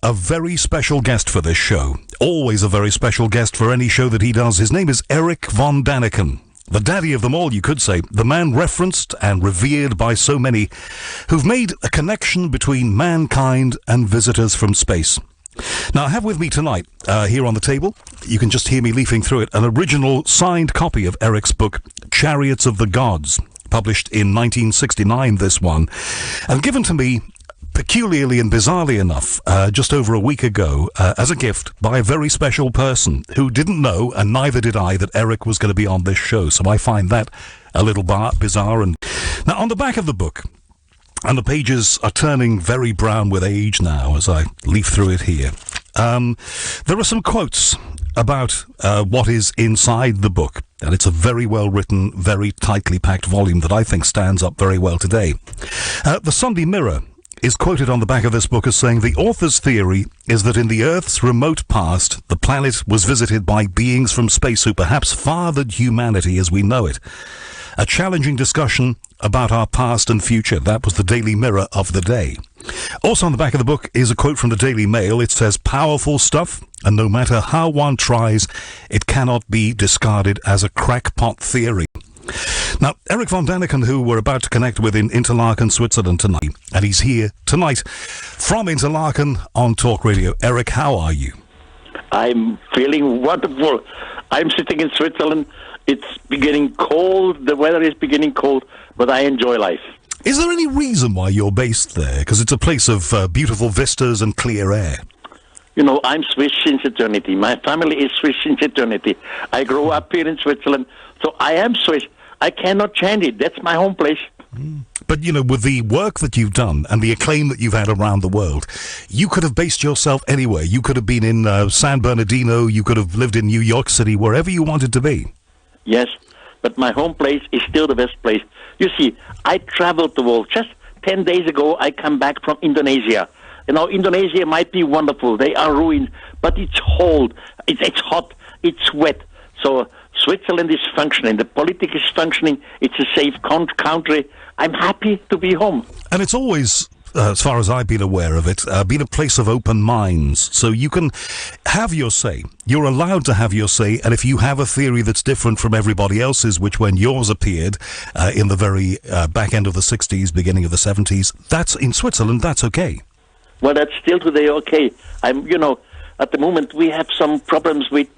a very special guest for this show. Always a very special guest for any show that he does. His name is Erich von Daniken. The daddy of them all, you could say. The man referenced and revered by so many who've made a connection between mankind and visitors from space. Now, I have with me tonight, here on the table, you can just hear me leafing through it, an original signed copy of Erich's book, Chariots of the Gods, published in 1969, this one, and given to me, peculiarly and bizarrely enough, just over a week ago, as a gift by a very special person who didn't know, and neither did I, that Erich was going to be on this show. So I find that a little bizarre. And now, on the back of the book, and the pages are turning very brown with age now as I leaf through it here, there are some quotes about what is inside the book. And it's a very well-written, very tightly packed volume that I think stands up very well today. The Sunday Mirror is quoted on the back of this book as saying, the author's theory is that in the Earth's remote past, the planet was visited by beings from space who perhaps fathered humanity as we know it. A challenging discussion about our past and future. That was the Daily Mirror of the day. Also on the back of the book is a quote from the Daily Mail. It says, powerful stuff, and no matter how one tries, it cannot be discarded as a crackpot theory. Now, Erich von Daniken, who we're about to connect with in Interlaken, Switzerland tonight, and he's here tonight from Interlaken on Talk Radio. Erich, how are you? I'm feeling wonderful. I'm sitting in Switzerland. It's beginning cold. The weather is beginning cold, but I enjoy life. Is there any reason why you're based there? Because it's a place of beautiful vistas and clear air. You know, I'm Swiss since eternity. My family is Swiss since eternity. I grew up here in Switzerland, so I am Swiss. I cannot change it. That's my home place. But, you know, with the work that you've done and the acclaim that you've had around the world, you could have based yourself anywhere. You could have been in San Bernardino. You could have lived in New York City, wherever you wanted to be. Yes, but my home place is still the best place. You see, I traveled the world. Just 10 days ago, I come back from Indonesia. You know, Indonesia might be wonderful. They are ruined, but it's cold. It's hot. It's wet. So Switzerland is functioning. The politics is functioning. It's a safe country. I'm happy to be home. And it's always, as far as I've been aware of it, been a place of open minds. So you can have your say. You're allowed to have your say. And if you have a theory that's different from everybody else's, which when yours appeared in the very back end of the 60s, beginning of the 70s, that's in Switzerland, that's okay. Well, that's still today okay. At the moment we have some problems with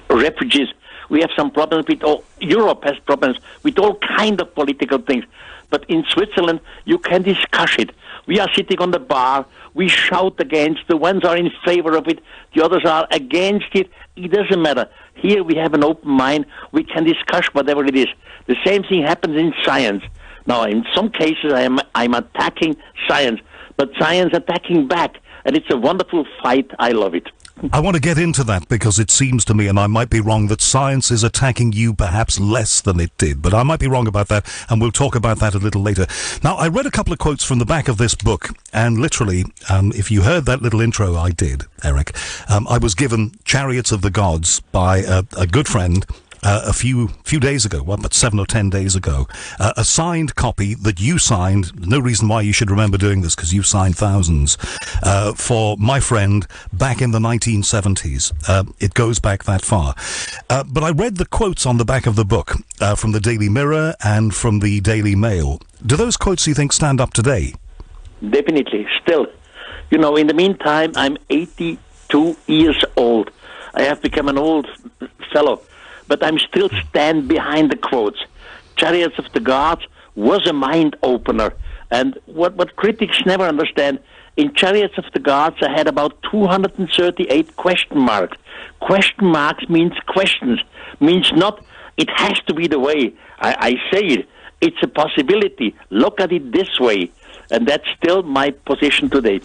refugees. We have some problems with Europe has problems with all kind of political things. But in Switzerland, you can discuss it. We are sitting on the bar. We shout against. The ones are in favor of it. The others are against it. It doesn't matter. Here we have an open mind. We can discuss whatever it is. The same thing happens in science. Now, in some cases, I'm attacking science, but science attacking back. And it's a wonderful fight. I love it. I want to get into that because it seems to me, and I might be wrong, that science is attacking you perhaps less than it did. But I might be wrong about that, and we'll talk about that a little later. Now, I read a couple of quotes from the back of this book, and literally, if you heard that little intro I did, Erich, I was given Chariots of the Gods by a good friend a few days ago, about 7 or 10 days ago, a signed copy that you signed. No reason why you should remember doing this, because you've signed thousands, for my friend back in the 1970s. It goes back that far. But I read the quotes on the back of the book from the Daily Mirror and from the Daily Mail. Do those quotes, you think, stand up today? Definitely, still. You know, in the meantime, I'm 82 years old. I have become an old fellow. But I'm still stand behind the quotes. Chariots of the Gods was a mind-opener. And what critics never understand, in Chariots of the Gods I had about 238 question marks. Question marks means questions. Means not, it has to be the way. I say it. It's a possibility. Look at it this way. And that's still my position today.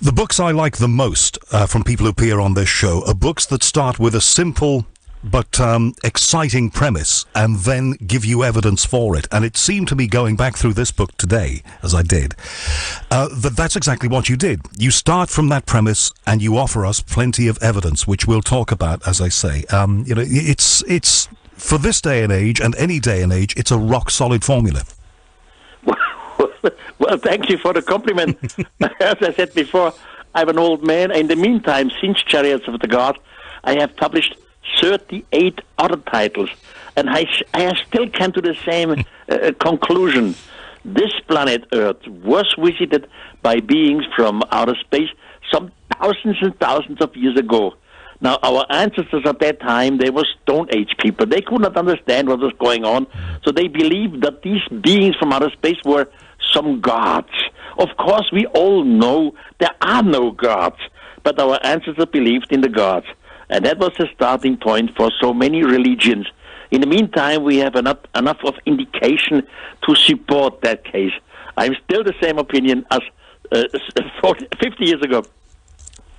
The books I like the most from people who appear on this show are books that start with a simple but exciting premise and then give you evidence for it. And it seemed to me, going back through this book today, as I did, that's exactly what you did. You start from that premise and you offer us plenty of evidence, which we'll talk about, as I say. It's for this day and age, and any day and age, it's a rock-solid formula. Well, thank you for the compliment. As I said before, I'm an old man. In the meantime, since Chariots of the God, I have published 38 other titles, and I have still come to the same conclusion. This planet Earth was visited by beings from outer space some thousands and thousands of years ago. Now, our ancestors at that time, they were Stone Age people. They could not understand what was going on, so they believed that these beings from outer space were some gods. Of course, we all know there are no gods, but our ancestors believed in the gods. And that was the starting point for so many religions. In the meantime, we have enough of indication to support that case. I'm still the same opinion as 50 years ago.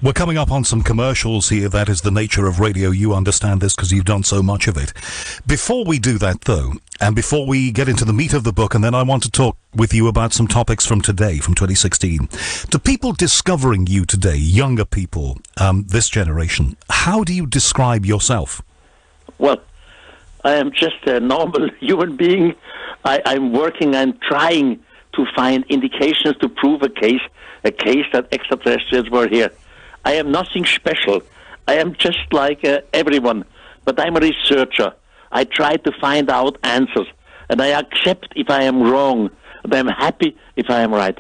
We're coming up on some commercials here. That is the nature of radio. You understand this because you've done so much of it. Before we do that, though, and before we get into the meat of the book, and then I want to talk with you about some topics from today, from 2016. To people discovering you today, younger people, this generation, how do you describe yourself? Well, I am just a normal human being. I'm working and trying to find indications to prove a case that extraterrestrials were here. I am nothing special. I am just like everyone, but I'm a researcher. I try to find out answers, and I accept if I am wrong, and I'm happy if I am right.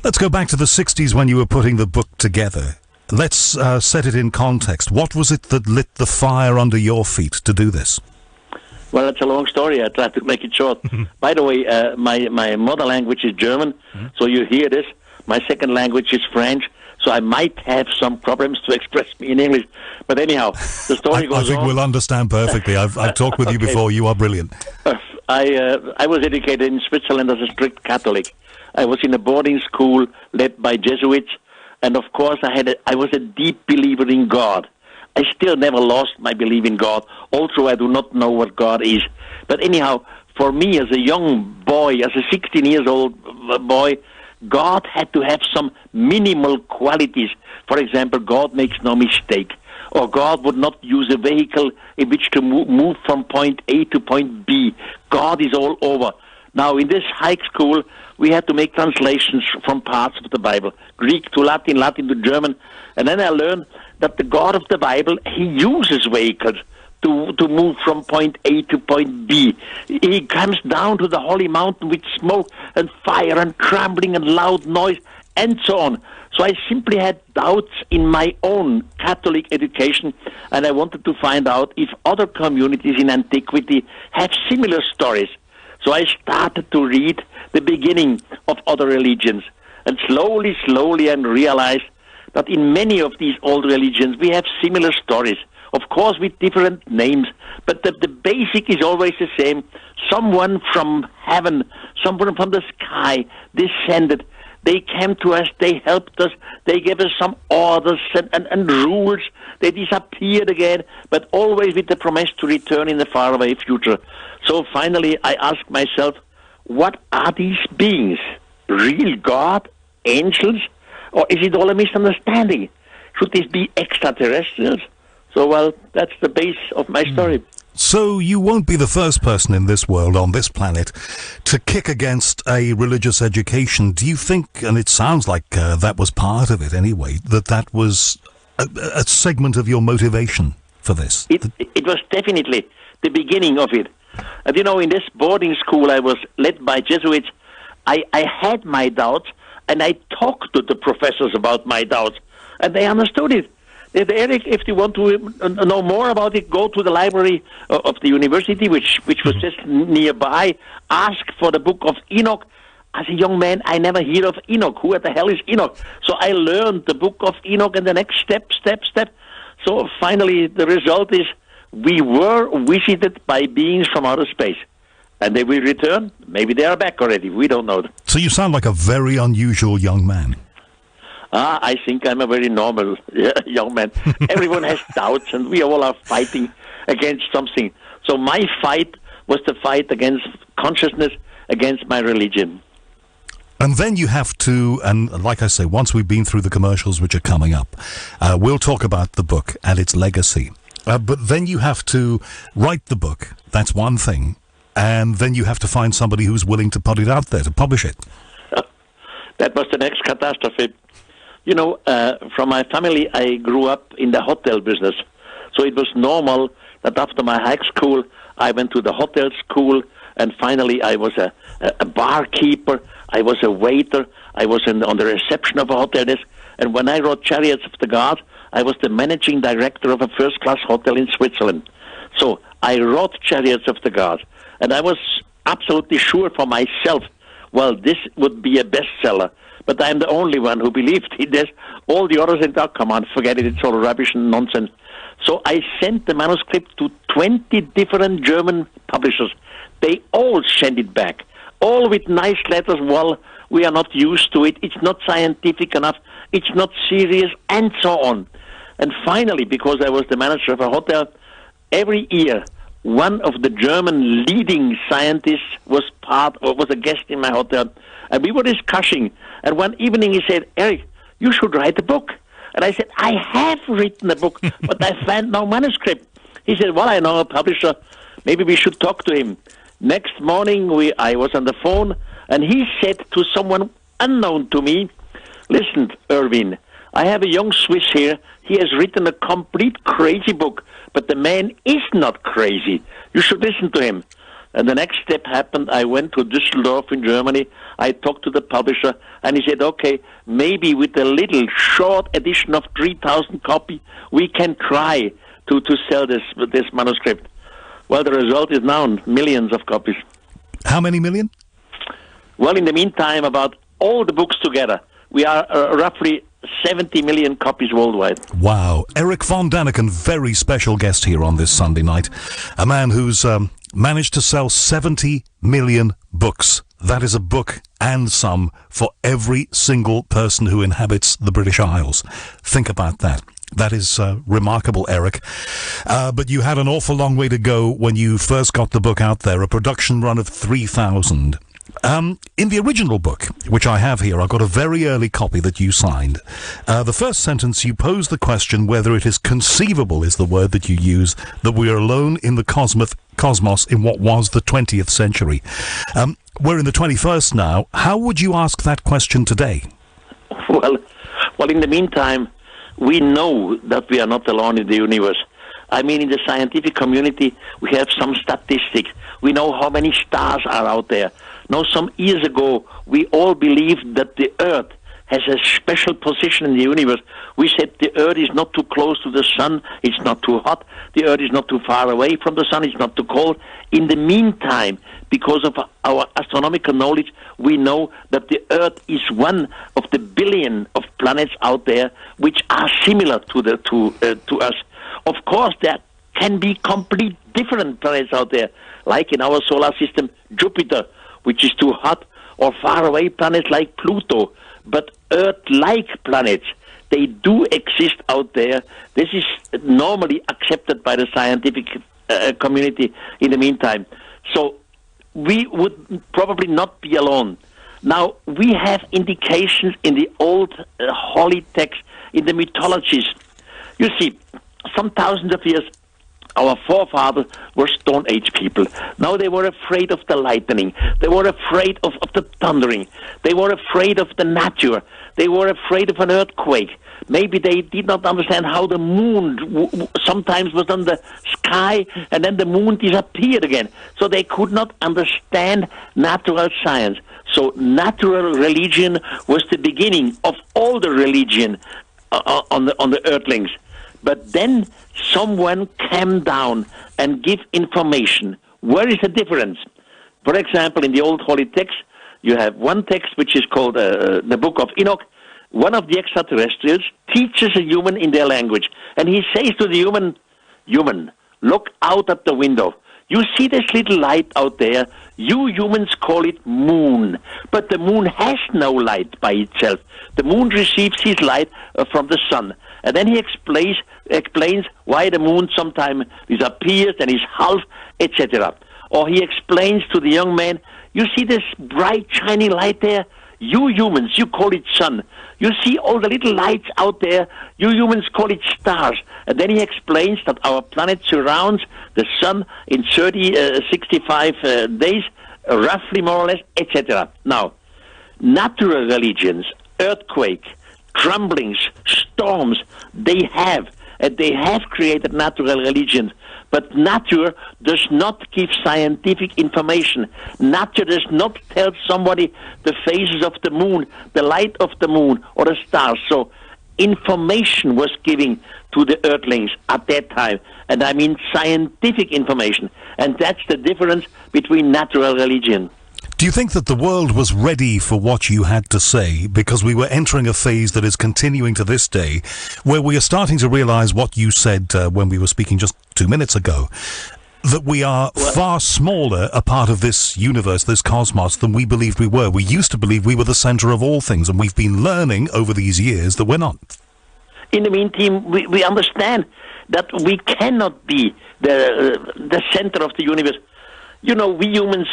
Let's go back to the 60s when you were putting the book together. Let's set it in context. What was it that lit the fire under your feet to do this? Well, it's a long story. I try to make it short. By the way, my mother language is German, so you hear this. My second language is French, so I might have some problems to express me in English. But anyhow, the story goes on. I think we'll understand perfectly. I've talked with you before. You are brilliant. I was educated in Switzerland as a strict Catholic. I was in a boarding school led by Jesuits, and of course I was a deep believer in God. I still never lost my belief in God, although I do not know what God is. But anyhow, for me as a young boy, as a 16-year-old boy, God had to have some minimal qualities. For example, God makes no mistake. Or God would not use a vehicle in which to move from point A to point B. God is all over. Now, in this high school, we had to make translations from parts of the Bible. Greek to Latin, Latin to German. And then I learned that the God of the Bible, he uses vehicles to move from point A to point B. He comes down to the holy mountain with smoke and fire and trembling and loud noise and so on. So I simply had doubts in my own Catholic education, and I wanted to find out if other communities in antiquity have similar stories. So I started to read the beginning of other religions, and slowly I realized that in many of these old religions we have similar stories. Of course, with different names, but the basic is always the same. Someone from heaven, someone from the sky descended. They came to us, they helped us, they gave us some orders and rules. They disappeared again, but always with the promise to return in the faraway future. So finally, I asked myself, what are these beings? Real God? Angels? Or is it all a misunderstanding? Should these be extraterrestrials? So, well, that's the base of my story. So you won't be the first person in this world, on this planet, to kick against a religious education. Do you think, and it sounds like that was part of it anyway, that was a segment of your motivation for this? It was definitely the beginning of it. And you know, in this boarding school I was led by Jesuits, I had my doubts, and I talked to the professors about my doubts, and they understood it. They said, Erich, if you want to know more about it, go to the library of the university, which was just nearby. Ask for the book of Enoch. As a young man, I never heard of Enoch. Who the hell is Enoch? So I learned the book of Enoch, and the next step. So finally, the result is we were visited by beings from outer space. And they will return. Maybe they are back already. We don't know. So you sound like a very unusual young man. I think I'm a very normal young man. Everyone has doubts, and we all are fighting against something. So my fight was the fight against consciousness, against my religion. And then you have to, and like I say, once we've been through the commercials which are coming up, we'll talk about the book and its legacy. But then you have to write the book. That's one thing. And then you have to find somebody who's willing to put it out there, to publish it. That was the next catastrophe. From my family, I grew up in the hotel business. So it was normal that after my high school, I went to the hotel school, and finally I was a barkeeper, I was a waiter, I was on the reception of a hotel desk, and when I wrote Chariots of the Gods, I was the managing director of a first-class hotel in Switzerland. So I wrote Chariots of the Gods, and I was absolutely sure for myself, well, this would be a bestseller. But I'm the only one who believed in this. All the others said, oh, come on, forget it, it's all rubbish and nonsense. So I sent the manuscript to 20 different German publishers. They all sent it back, all with nice letters. Well, we are not used to it. It's not scientific enough. It's not serious, and so on. And finally, because I was the manager of a hotel, every year, one of the German leading scientists was a guest in my hotel, and we were discussing. And one evening he said, Erich, you should write a book. And I said, I have written a book, but I found no manuscript. He said, well, I know a publisher. Maybe we should talk to him. Next morning, I was on the phone, and he said to someone unknown to me, listen, Erwin, I have a young Swiss here. He has written a complete crazy book, but the man is not crazy. You should listen to him. And the next step happened. I went to Düsseldorf in Germany. I talked to the publisher, and he said, okay, maybe with a little short edition of 3,000 copies, we can try to sell this manuscript. Well, the result is now millions of copies. How many million? Well, in the meantime, about all the books together, we are roughly 70 million copies worldwide. Wow. Erich von Daniken, very special guest here on this Sunday night. A man who's managed to sell 70 million books. That is a book and some for every single person who inhabits the British Isles. Think about that. That is remarkable, Erich. But you had an awful long way to go when you first got the book out there, a production run of 3,000. In the original book, which I have here, I've got a very early copy that you signed. The first sentence, you pose the question whether it is conceivable, is the word that you use, that we are alone in the cosmos in what was the 20th century. We're in the 21st now. How would you ask that question today? Well, in the meantime, we know that we are not alone in the universe. I mean, in the scientific community, we have some statistics. We know how many stars are out there. Now, some years ago, we all believed that the Earth has a special position in the universe. We said the Earth is not too close to the sun, it's not too hot, the Earth is not too far away from the sun, it's not too cold. In the meantime, because of our astronomical knowledge, we know that the Earth is one of the billion of planets out there which are similar to us. Of course, there can be complete different planets out there, like in our solar system, Jupiter, which is too hot, or faraway planets like Pluto. But Earth-like planets, they do exist out there. This is normally accepted by the scientific community in the meantime. So we would probably not be alone. Now, we have indications in the old holy texts, in the mythologies. You see, some thousands of years, our forefathers were Stone Age people. Now they were afraid of the lightning. They were afraid of the thundering. They were afraid of the nature. They were afraid of an earthquake. Maybe they did not understand how the moon sometimes was on the sky and then the moon disappeared again. So they could not understand natural science. So natural religion was the beginning of all the religion on the earthlings. But then someone came down and give information. Where is the difference? For example, in the old holy text, you have one text which is called the Book of Enoch. One of the extraterrestrials teaches a human in their language. And he says to the human, look out at the window. You see this little light out there. You humans call it moon. But the moon has no light by itself. The moon receives its light from the sun. And then he explains why the moon sometimes disappears and is half, etc. Or he explains to the young man, you see this bright, shining light there? You humans, you call it sun. You see all the little lights out there? You humans call it stars. And then he explains that our planet surrounds the sun in 65 days, roughly more or less, etc. Now, natural religions, earthquake, crumblings, storms, they have. And they have created natural religions. But nature does not give scientific information. Nature does not tell somebody the phases of the moon, the light of the moon, or the stars. So information was given to the earthlings at that time. And I mean scientific information. And that's the difference between natural religion. Do you think that the world was ready for what you had to say, because we were entering a phase that is continuing to this day, where we are starting to realize what you said when we were speaking just 2 minutes ago, that we are far smaller a part of this universe, this cosmos, than we believed we were? We used to believe we were the center of all things, and we've been learning over these years that we're not. In the meantime, we understand that we cannot be the center of the universe. You know, we humans,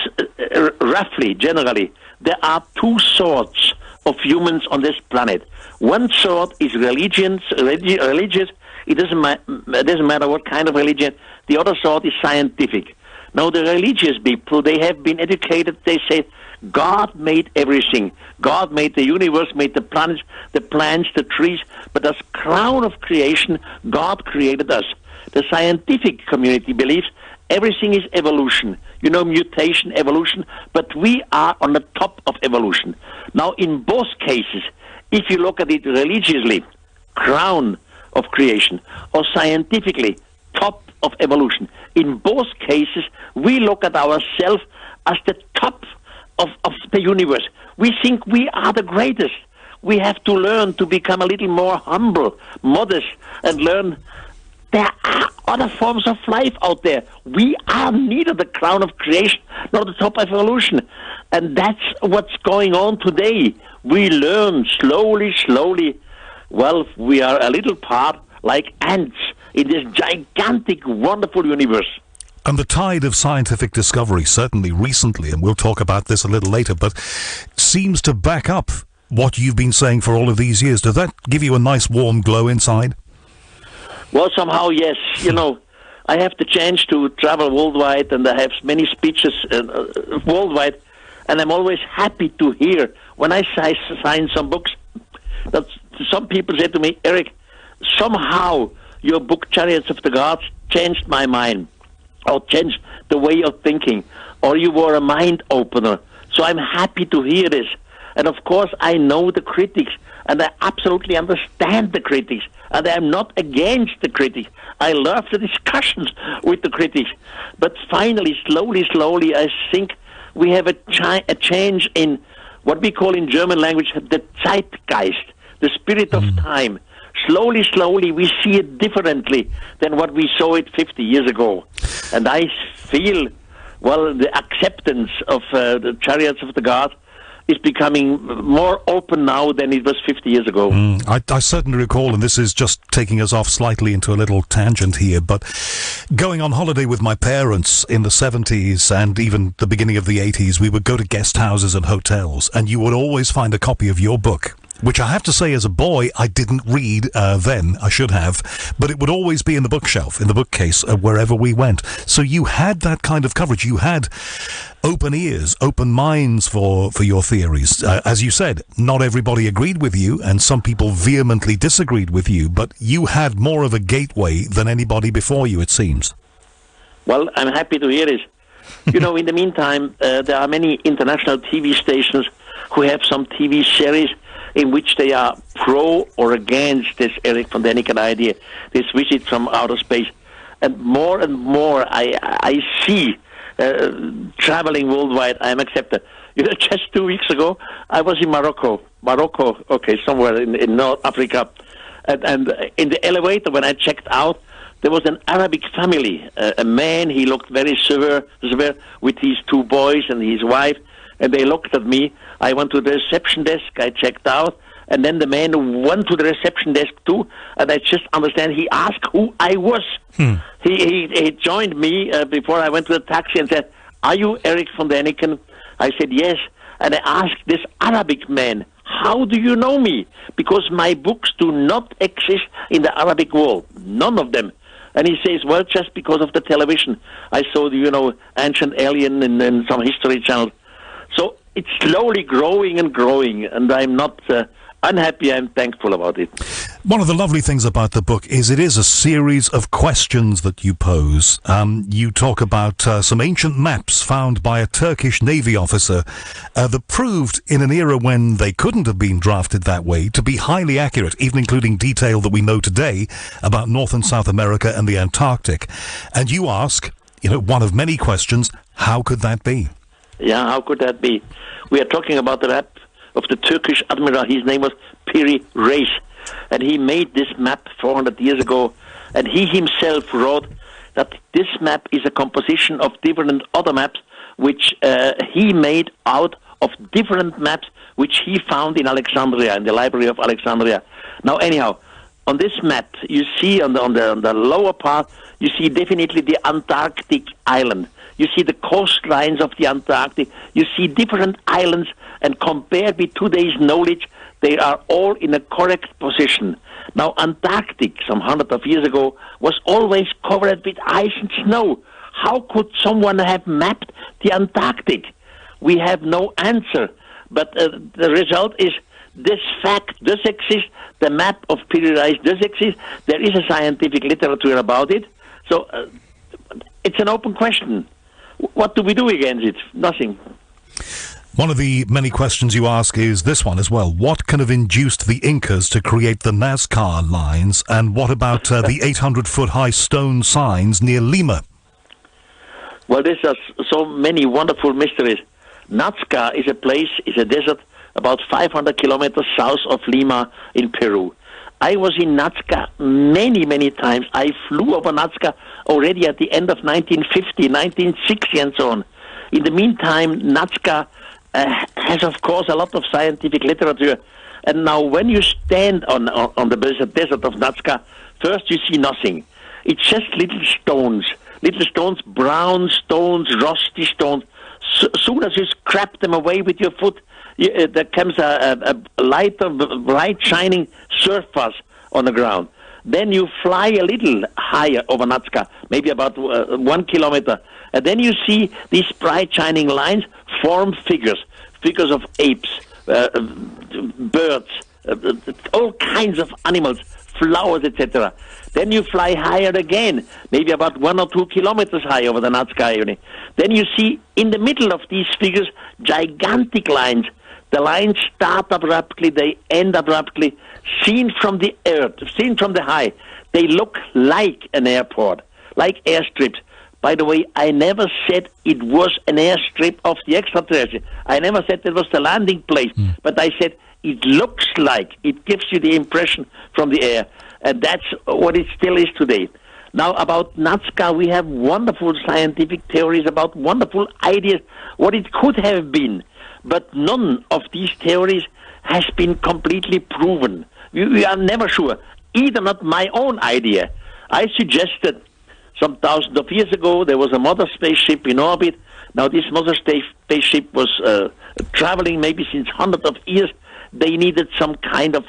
roughly, generally, there are two sorts of humans on this planet. One sort is religious. It doesn't matter what kind of religion. The other sort is scientific. Now, the religious people, they have been educated. They say, God made everything. God made the universe, made the planets, the plants, the trees. But as crown of creation, God created us. The scientific community believes everything is evolution. You know, mutation, evolution, but we are on the top of evolution. Now, in both cases, if you look at it religiously, crown of creation, or scientifically, top of evolution, in both cases, we look at ourselves as the top of the universe. We think we are the greatest. We have to learn to become a little more humble, modest, and learn there are other forms of life out there. We are neither the crown of creation nor the top of evolution. And that's what's going on today. We learn slowly. Well, we are a little part like ants in this gigantic, wonderful universe. And the tide of scientific discovery, certainly recently, and we'll talk about this a little later, but seems to back up what you've been saying for all of these years. Does that give you a nice warm glow inside? Well, somehow, yes. You know, I have the chance to travel worldwide, and I have many speeches worldwide, and I'm always happy to hear when I sign some books that some people say to me, Erich, somehow your book Chariots of the Gods changed my mind, or changed the way of thinking, or you were a mind opener. So I'm happy to hear this. And of course, I know the critics, and I absolutely understand the critics, and I'm not against the critics. I love the discussions with the critics. But finally, slowly, I think we have a change in what we call in German language the Zeitgeist, the spirit of time. Slowly, we see it differently than what we saw it 50 years ago. And I feel, well, the acceptance of the Chariots of the Gods is becoming more open now than it was 50 years ago. I certainly recall, and this is just taking us off slightly into a little tangent here, but going on holiday with my parents in the 70s and even the beginning of the 80s, we would go to guest houses and hotels, and you would always find a copy of your book, which I have to say as a boy I didn't read then. I should have, but it would always be in the bookshelf, in the bookcase, wherever we went. So you had that kind of coverage. You had open ears, open minds for your theories. As you said, not everybody agreed with you, and some people vehemently disagreed with you, but you had more of a gateway than anybody before you, it seems. Well, I'm happy to hear this. You know, in the meantime, there are many international TV stations who have some TV series in which they are pro or against this Erich von Daniken idea, this visit from outer space. And more I see traveling worldwide, I am accepted. You know, just 2 weeks ago, I was in Morocco, okay, somewhere in North Africa. And in the elevator, when I checked out, there was an Arabic family, a man, he looked very severe, with his 2 boys and his wife, and they looked at me. I went to the reception desk, I checked out, and then the man went to the reception desk too, and I just understand he asked who I was. He joined me before I went to the taxi and said, "Are you Erich von Daniken?" I said, "Yes." And I asked this Arabic man, "How do you know me?" Because my books do not exist in the Arabic world, none of them. And he says, "Well, just because of the television. I saw the, Ancient Alien and some History Channel." So it's slowly growing, and I'm not unhappy. I'm thankful about it. One of the lovely things about the book is it is a series of questions that you pose. You talk about some ancient maps found by a Turkish Navy officer that proved in an era when they couldn't have been drafted that way to be highly accurate, even including detail that we know today about North and South America and the Antarctic. And you ask, one of many questions, how could that be? Yeah, how could that be? We are talking about the map of the Turkish admiral. His name was Erich, and he made this map 400 years ago, and he himself wrote that this map is a composition of different other maps which he made out of different maps which he found in Alexandria, in the Library of Alexandria. Now, anyhow, on this map, you see on the lower part, you see definitely the Antarctic island. You see the coastlines of the Antarctic. You see different islands, and compared with today's knowledge, they are all in a correct position. Now, Antarctic, some hundreds of years ago, was always covered with ice and snow. How could someone have mapped the Antarctic? We have no answer. But the result is this fact does exist. The map of Erich does exist. There is a scientific literature about it. So it's an open question. What do we do against it? Nothing. One of the many questions you ask is this one as well. What can have induced the Incas to create the Nazca lines? And what about the 800-foot-high stone signs near Lima? Well, there's so many wonderful mysteries. Nazca is a place, is a desert about 500 kilometers south of Lima in Peru. I was in Nazca many, many times. I flew over Nazca already at the end of 1950, 1960, and so on. In the meantime, Nazca has, of course, a lot of scientific literature. And now when you stand on the desert of Nazca, first you see nothing. It's just little stones, brown stones, rusty stones. Soon as you scrape them away with your foot, there comes a lighter, bright, shining surface on the ground. Then you fly a little higher over Nazca, maybe about 1 kilometer, and then you see these bright, shining lines form figures of apes, birds, all kinds of animals, flowers, etc. Then you fly higher again, maybe about 1 or 2 kilometers high over the Nazca area. Then you see in the middle of these figures gigantic lines. The lines start abruptly, they end abruptly. Seen from the earth, seen from the high, they look like an airport, like airstrips. By the way, I never said it was an airstrip of the extraterrestrial. I never said it was the landing place, but I said it looks like, it gives you the impression from the air. And that's what it still is today. Now, about Nazca, we have wonderful scientific theories about wonderful ideas, what it could have been. But none of these theories has been completely proven. We are never sure. Either not my own idea. I suggested some thousands of years ago there was a mother spaceship in orbit. Now this mother spaceship was traveling maybe since hundreds of years. They needed some kind of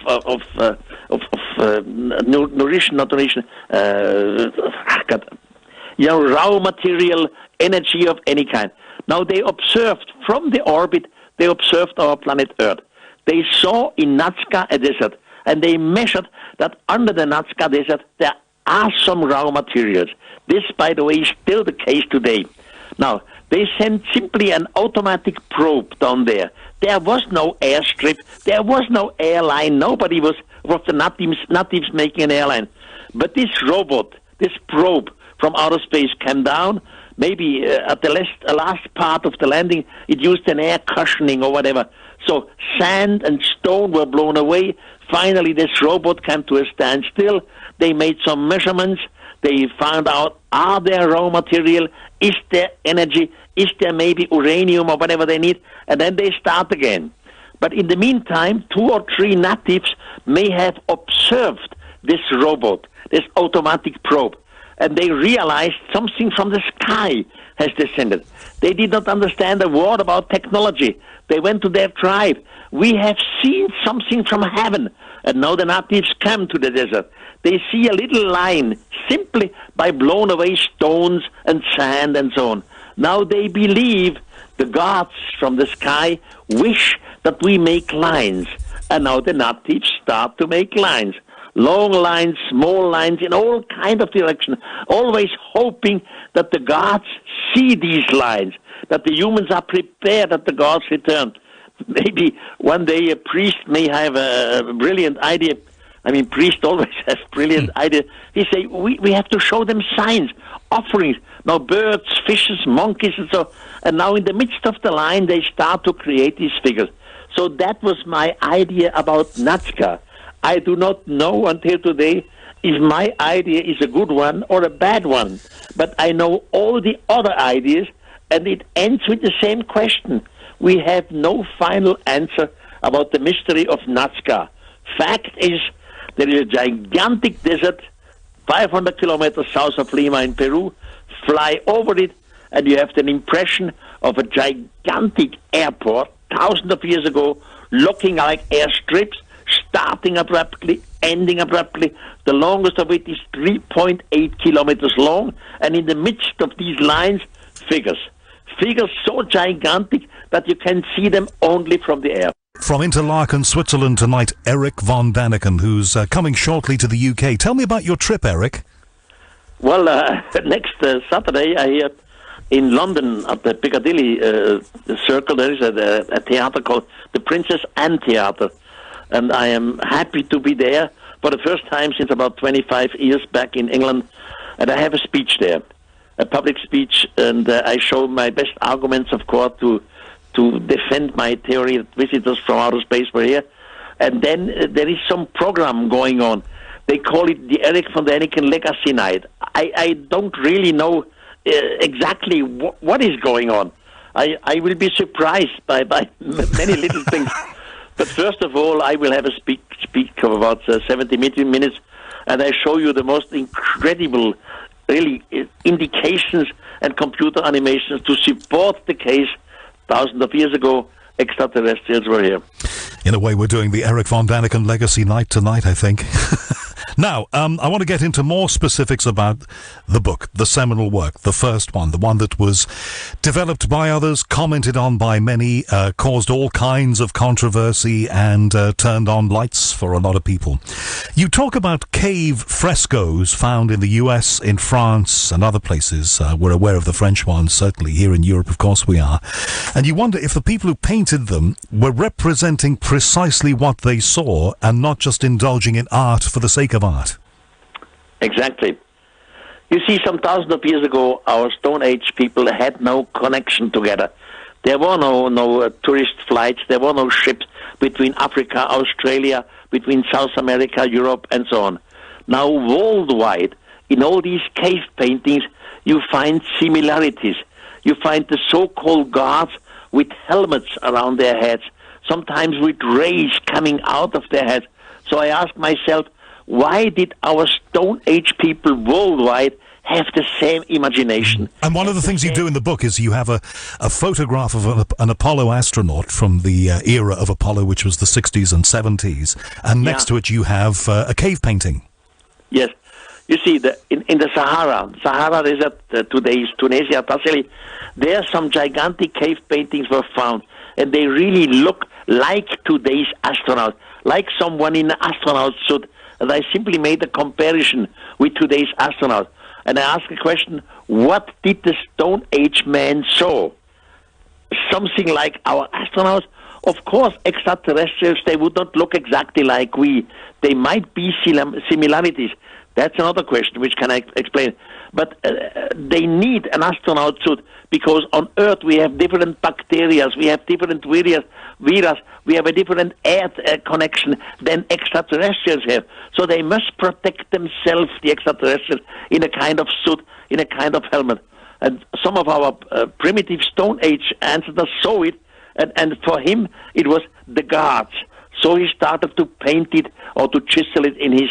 raw material, energy of any kind. Now they observed from the orbit, they observed our planet Earth. They saw in Nazca a desert, and they measured that under the Nazca desert there are some raw materials. This, by the way, is still the case today. Now, they sent simply an automatic probe down there. There was no airstrip, there was no airline, nobody was the natives making an airline. But this robot, this probe from outer space came down. Maybe at the last part of the landing, it used an air cushioning or whatever. So sand and stone were blown away. Finally, this robot came to a standstill. They made some measurements. They found out, are there raw material? Is there energy? Is there maybe uranium or whatever they need? And then they start again. But in the meantime, 2 or 3 natives may have observed this robot, this automatic probe. And they realized something from the sky has descended. They did not understand a word about technology. They went to their tribe. We have seen something from heaven. And now the natives come to the desert. They see a little line simply by blown away stones and sand and so on. Now they believe the gods from the sky wish that we make lines. And now the natives start to make lines. Long lines, small lines, in all kind of direction, always hoping that the gods see these lines, that the humans are prepared that the gods return. Maybe one day a priest may have a brilliant idea. I mean, priests always have brilliant ideas. He say, we have to show them signs, offerings. Now birds, fishes, monkeys, and so. And now in the midst of the line, they start to create these figures. So that was my idea about Nazca. I do not know until today if my idea is a good one or a bad one. But I know all the other ideas, and it ends with the same question. We have no final answer about the mystery of Nazca. Fact is, there is a gigantic desert 500 kilometers south of Lima in Peru. Fly over it, and you have an impression of a gigantic airport thousands of years ago, looking like airstrips, starting abruptly, ending abruptly. The longest of it is 3.8 kilometers long, and in the midst of these lines, figures. Figures so gigantic that you can see them only from the air. From Interlaken, Switzerland tonight, Erich von Daniken, who's coming shortly to the UK. Tell me about your trip, Erich. Well, next Saturday, I hear in London at the Piccadilly Circle, there is a theatre called the Princess Anne Theatre. And I am happy to be there for the first time since about 25 years back in England. And I have a speech there, a public speech, and I show my best arguments of course to defend my theory that visitors from outer space were here. And then there is some program going on. They call it the Erich von Daniken Legacy Night. I don't really know exactly what is going on. I will be surprised by many little things. But first of all, I will have a speak of about 70 minutes, and I show you the most incredible, really, indications and computer animations to support the case. Thousands of years ago, extraterrestrials were here. In a way, we're doing the Erich von Daniken Legacy Night tonight, I think. Now, I want to get into more specifics about the book, the seminal work, the first one, the one that was developed by others, commented on by many, caused all kinds of controversy and turned on lights for a lot of people. You talk about cave frescoes found in the US, in France and other places. We're aware of the French ones, certainly here in Europe, of course we are. And you wonder if the people who painted them were representing precisely what they saw and not just indulging in art for the sake of art. Exactly. You see, some thousands of years ago, our Stone Age people had no connection together. There were no tourist flights. There were no ships between Africa, Australia, between South America, Europe, and so on. Now, worldwide, in all these cave paintings, you find similarities. You find the so-called gods with helmets around their heads, sometimes with rays coming out of their heads. So I ask myself, why did our Stone Age people worldwide have the same imagination? And one of the things you do in the book is you have a photograph of an Apollo astronaut from the era of Apollo, which was the 60s and 70s, and next to it you have a cave painting. Yes. You see, in the Sahara Desert, today's Tunisia, Tassili, there some gigantic cave paintings were found, and they really look like today's astronauts, like someone in an astronaut suit. And I simply made a comparison with today's astronauts. And I asked the question, what did the Stone Age man saw? Something like our astronauts? Of course, extraterrestrials, they would not look exactly like we. They might be similarities. That's another question, which can I explain. But they need an astronaut suit because on Earth we have different bacteria, we have different virus, we have a different air connection than extraterrestrials have. So they must protect themselves, the extraterrestrials, in a kind of suit, in a kind of helmet. And some of our primitive Stone Age ancestors saw it, and for him it was the gods. So he started to paint it or to chisel it in his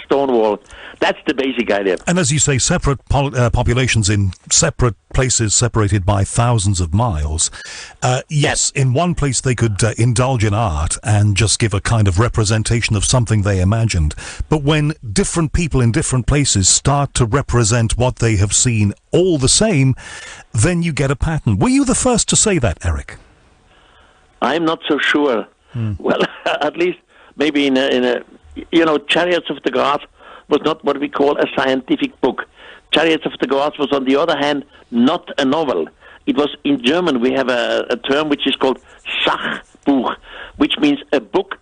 stone wall. That's the basic idea. And as you say, separate populations in separate places separated by thousands of miles. Yes, in one place they could indulge in art and just give a kind of representation of something they imagined. But when different people in different places start to represent what they have seen all the same, then you get a pattern. Were you the first to say that, Erich? I'm not so sure. Well, at least maybe in a Chariots of the Gods was not what we call a scientific book. Chariots of the Gods was, on the other hand, not a novel. It was, in German, we have a term which is called Sachbuch, which means a book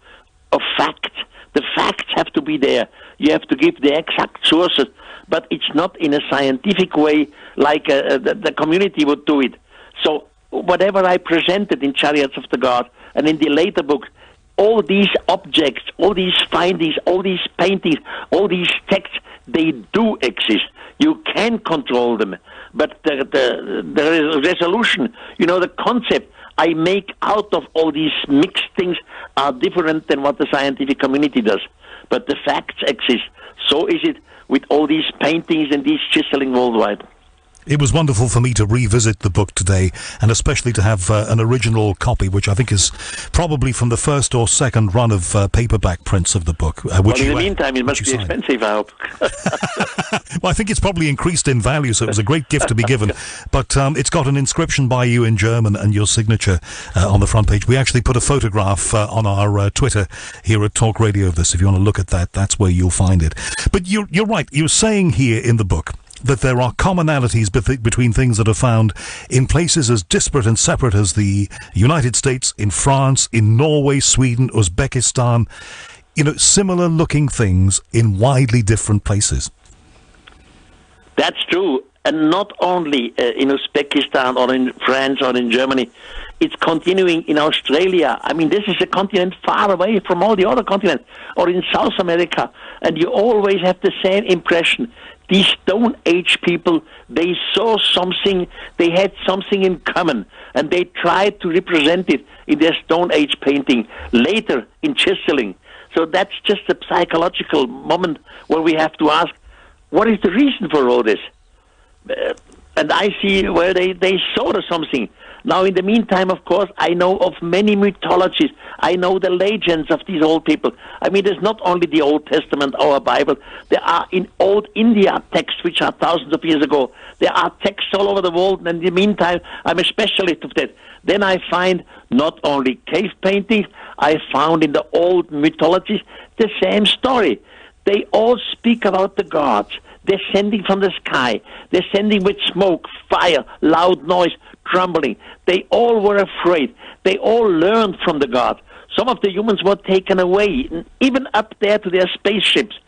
of facts. The facts have to be there. You have to give the exact sources, but it's not in a scientific way like the community would do it. So whatever I presented in Chariots of the Gods and in the later books, all these objects, all these findings, all these paintings, all these texts, they do exist. You can control them, but the resolution, the concept I make out of all these mixed things are different than what the scientific community does. But the facts exist. So is it with all these paintings and these chiseling worldwide. It was wonderful for me to revisit the book today, and especially to have an original copy, which I think is probably from the first or second run of paperback prints of the book. Well, in the meantime, it must be expensive, I hope. Well, I think it's probably increased in value, so it was a great gift to be given. But it's got an inscription by you in German and your signature on the front page. We actually put a photograph on our Twitter here at Talk Radio of this. If you want to look at that, that's where you'll find it. But you're right. You're saying here in the book that there are commonalities between things that are found in places as disparate and separate as the United States, in France, in Norway, Sweden, Uzbekistan, similar looking things in widely different places. That's true. And not only in Uzbekistan or in France or in Germany, it's continuing in Australia. I mean, this is a continent far away from all the other continents, or in South America, and you always have the same impression. These Stone Age people, they saw something, they had something in common, and they tried to represent it in their Stone Age painting, later in chiseling. So that's just a psychological moment where we have to ask, what is the reason for all this? And I see where they saw something. Now, in the meantime, of course, I know of many mythologies. I know the legends of these old people. I mean, there's not only the Old Testament, our Bible. There are in old India texts, which are thousands of years ago. There are texts all over the world, and in the meantime, I'm a specialist of that. Then I find not only cave paintings, I found in the old mythologies the same story. They all speak about the gods descending from the sky, descending with smoke, fire, loud noise, trembling. They all were afraid. They all learned from the gods. Some of the humans were taken away, even up there to their spaceships.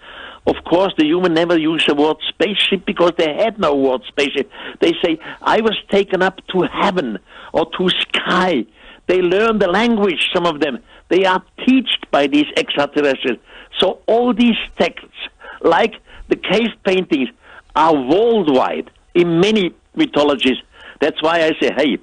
Of course, the human never used the word spaceship because they had no word spaceship. They say, I was taken up to heaven or to sky. They learn the language, some of them. They are taught by these extraterrestrials. So all these texts, like the cave paintings, are worldwide in many mythologies. That's why I say, hey,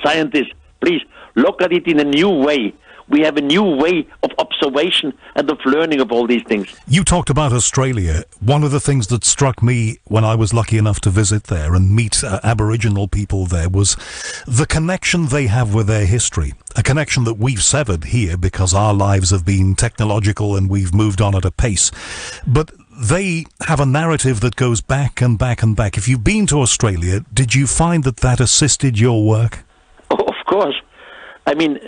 scientists, please look at it in a new way. We have a new way of observation and of learning of all these things. You talked about Australia. One of the things that struck me when I was lucky enough to visit there and meet Aboriginal people there was the connection they have with their history, a connection that we've severed here because our lives have been technological and we've moved on at a pace. But they have a narrative that goes back and back and back. If you've been to Australia, did you find that assisted your work? Oh, of course. I mean,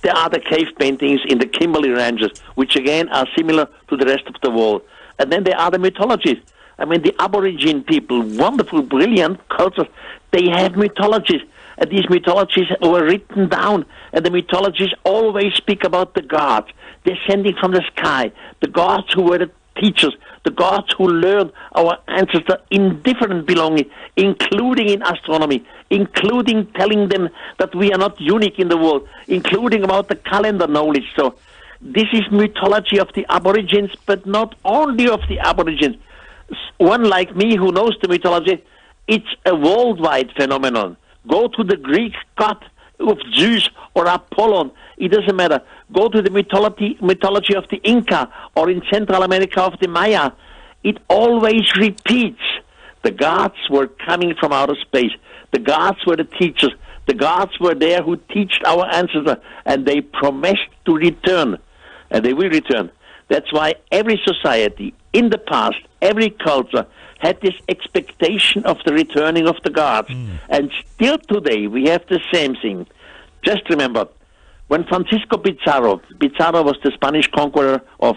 there are the cave paintings in the Kimberley Ranges, which again are similar to the rest of the world. And then there are the mythologies. I mean, the Aborigine people, wonderful, brilliant cultures, they have mythologies. And these mythologies were written down. And the mythologies always speak about the gods descending from the sky, the gods who were the teachers, the gods who learned our ancestors in different belongings, including in astronomy, including telling them that we are not unique in the world, including about the calendar knowledge. So this is mythology of the Aborigines, but not only of the Aborigines. One like me who knows the mythology, it's a worldwide phenomenon. Go to the Greek god of Zeus or Apollon, it doesn't matter. Go to the mythology of the Inca or in Central America of the Maya. It always repeats. The gods were coming from outer space. The gods were the teachers. The gods were there who taught our ancestors, and they promised to return, and they will return. That's why every society in the past, every culture, had this expectation of the returning of the gods. And still today, we have the same thing. Just remember, When Francisco Pizarro was the Spanish conqueror of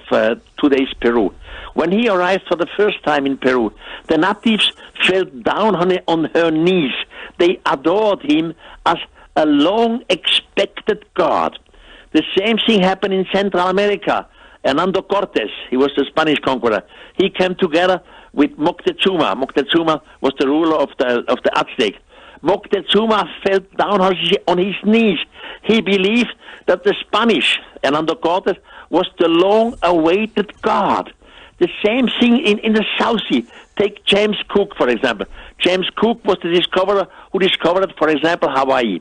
today's Peru, when he arrived for the first time in Peru, the natives fell down on her knees. They adored him as a long-expected god. The same thing happened in Central America. Hernando Cortés, he was the Spanish conqueror. He came together with Moctezuma. Moctezuma was the ruler of the Aztec. Moctezuma fell down on his knees. He believed that the Spanish, Hernando Cortés, was the long-awaited god. The same thing in the South Sea. Take James Cook, for example. James Cook was the discoverer who discovered, for example, Hawaii.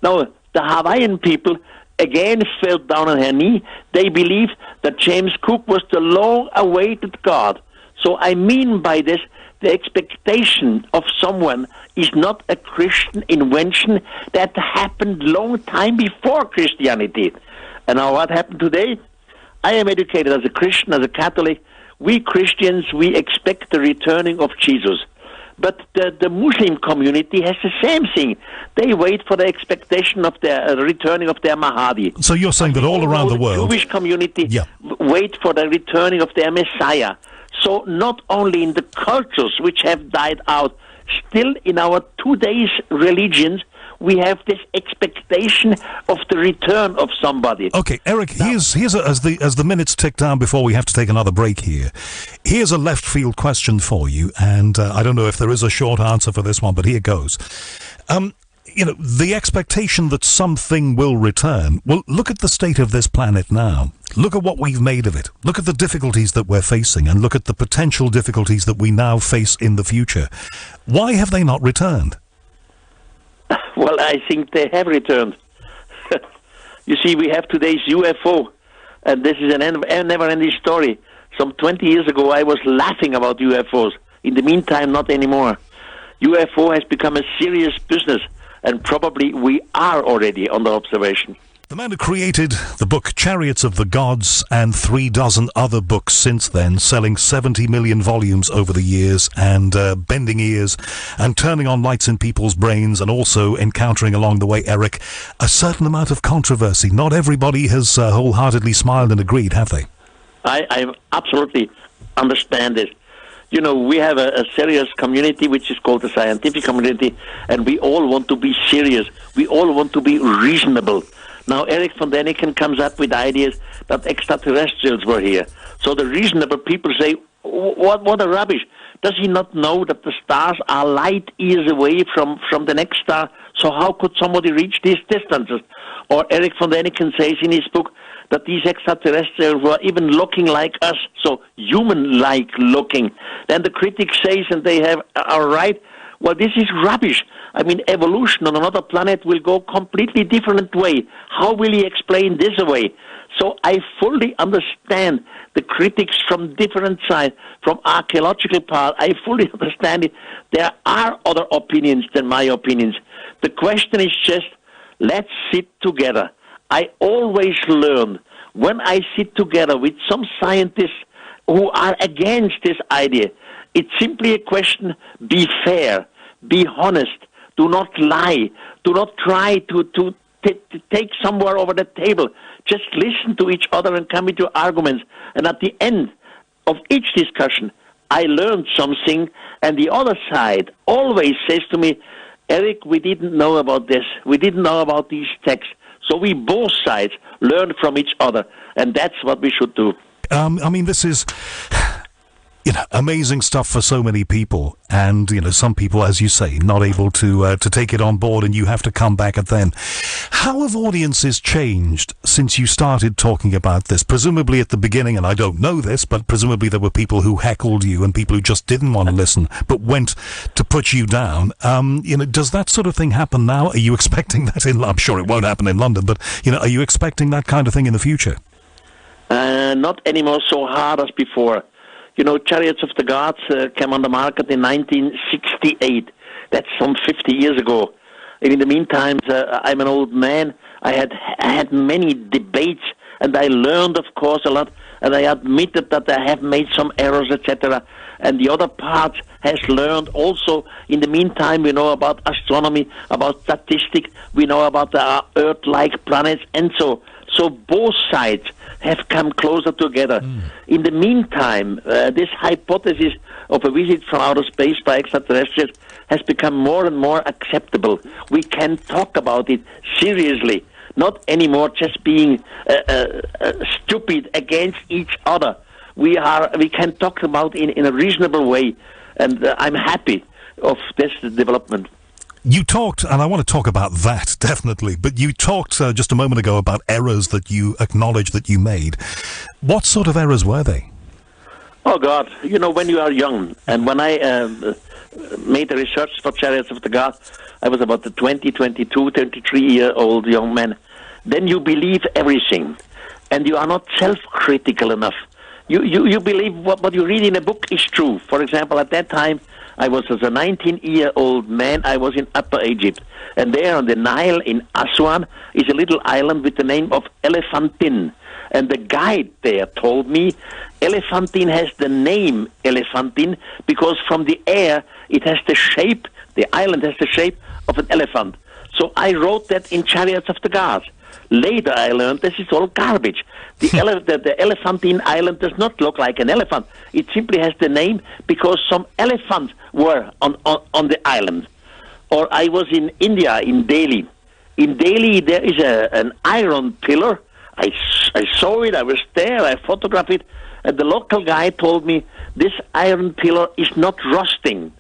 Now, the Hawaiian people again fell down on her knee. They believed that James Cook was the long-awaited god. So I mean by this, the expectation of someone is not a Christian invention that happened long time before Christianity. And now what happened today? I am educated as a Christian, as a Catholic. We Christians, we expect the returning of Jesus. But the Muslim community has the same thing. They wait for the expectation of the returning of their Mahdi. So you're saying that all around the world... The Jewish community wait for the returning of their Messiah. So not only in the cultures which have died out, still in our today's religions, we have this expectation of the return of somebody. Okay, Erich, here's as the minutes tick down before we have to take another break here. Here's a left field question for you, and I don't know if there is a short answer for this one, but here goes. The expectation that something will return. Well, look at the state of this planet now. Look at what we've made of it. Look at the difficulties that we're facing, and look at the potential difficulties that we now face in the future. Why have they not returned? Well, I think they have returned. You see, we have today's UFO, and this is a never-ending story. Some 20 years ago, I was laughing about UFOs. In the meantime, not anymore. UFO has become a serious business, and probably we are already under observation. The man who created the book Chariots of the Gods and 36 other books since then, selling 70 million volumes over the years and bending ears and turning on lights in people's brains, and also encountering along the way, Erich, a certain amount of controversy. Not everybody has wholeheartedly smiled and agreed, have they? I absolutely understand it. You know, we have a serious community which is called the scientific community, and we all want to be serious. We all want to be reasonable. Now, Erich von Daniken comes up with ideas that extraterrestrials were here. So the reasonable people say, what a rubbish. Does he not know that the stars are light years away from the next star? So how could somebody reach these distances? Or Erich von Daniken says in his book that these extraterrestrials were even looking like us, so human-like looking. Then the critics say, and they are right, well, this is rubbish. I mean, evolution on another planet will go completely different way. How will he explain this away? So I fully understand the critics from different sides, from archaeological part. I fully understand it. There are other opinions than my opinions. The question is just, let's sit together. I always learn when I sit together with some scientists who are against this idea. It's simply a question, be fair, be honest, do not lie, do not try to take somewhere over the table. Just listen to each other and come into arguments. And at the end of each discussion, I learned something, and the other side always says to me, Erich, we didn't know about this, we didn't know about these texts. So we both sides learn from each other, and that's what we should do. I mean, this is, amazing stuff for so many people, and some people, as you say, not able to take it on board, and you have to come back at them. How have audiences changed since you started talking about this? Presumably at the beginning, and I don't know this, but presumably there were people who heckled you and people who just didn't want to listen but went to put you down. Does that sort of thing happen now? Are you expecting that I'm sure it won't happen in London, but are you expecting that kind of thing in the future? Not anymore so hard as before. Chariots of the Gods came on the market in 1968. That's some 50 years ago. And in the meantime, I'm an old man. I had many debates, and I learned, of course, a lot and I admitted that I have made some errors, etc. And the other part has learned also. In the meantime, we know about astronomy, about statistics, we know about the Earth-like planets, and so both sides have come closer together. In the meantime, this hypothesis of a visit from outer space by extraterrestrials has become more and more acceptable. We can talk about it seriously, not anymore just being stupid against each other. We can talk about it in a reasonable way, and I'm happy of this development. You talked, and I want to talk about that, definitely, but you talked just a moment ago about errors that you acknowledged that you made. What sort of errors were they? Oh, God. You know, when you are young, and when I made the research for Chariots of the Gods, I was about a 22, 23-year-old young man. Then you believe everything, and you are not self-critical enough. You believe what you read in a book is true. For example, at that time, I was, as a 19-year-old man, I was in Upper Egypt. And there on the Nile in Aswan is a little island with the name of Elephantine. And the guide there told me Elephantine has the name Elephantine because from the air it has the shape, the island has the shape of an elephant. So I wrote that in Chariots of the Gods. Later I learned this is all garbage. The Elephantine Island does not look like an elephant. It simply has the name because some elephants were on the island. Or I was in India, in Delhi. In Delhi there is an iron pillar. I saw it, I was there, I photographed it, and the local guy told me this iron pillar is not rusting.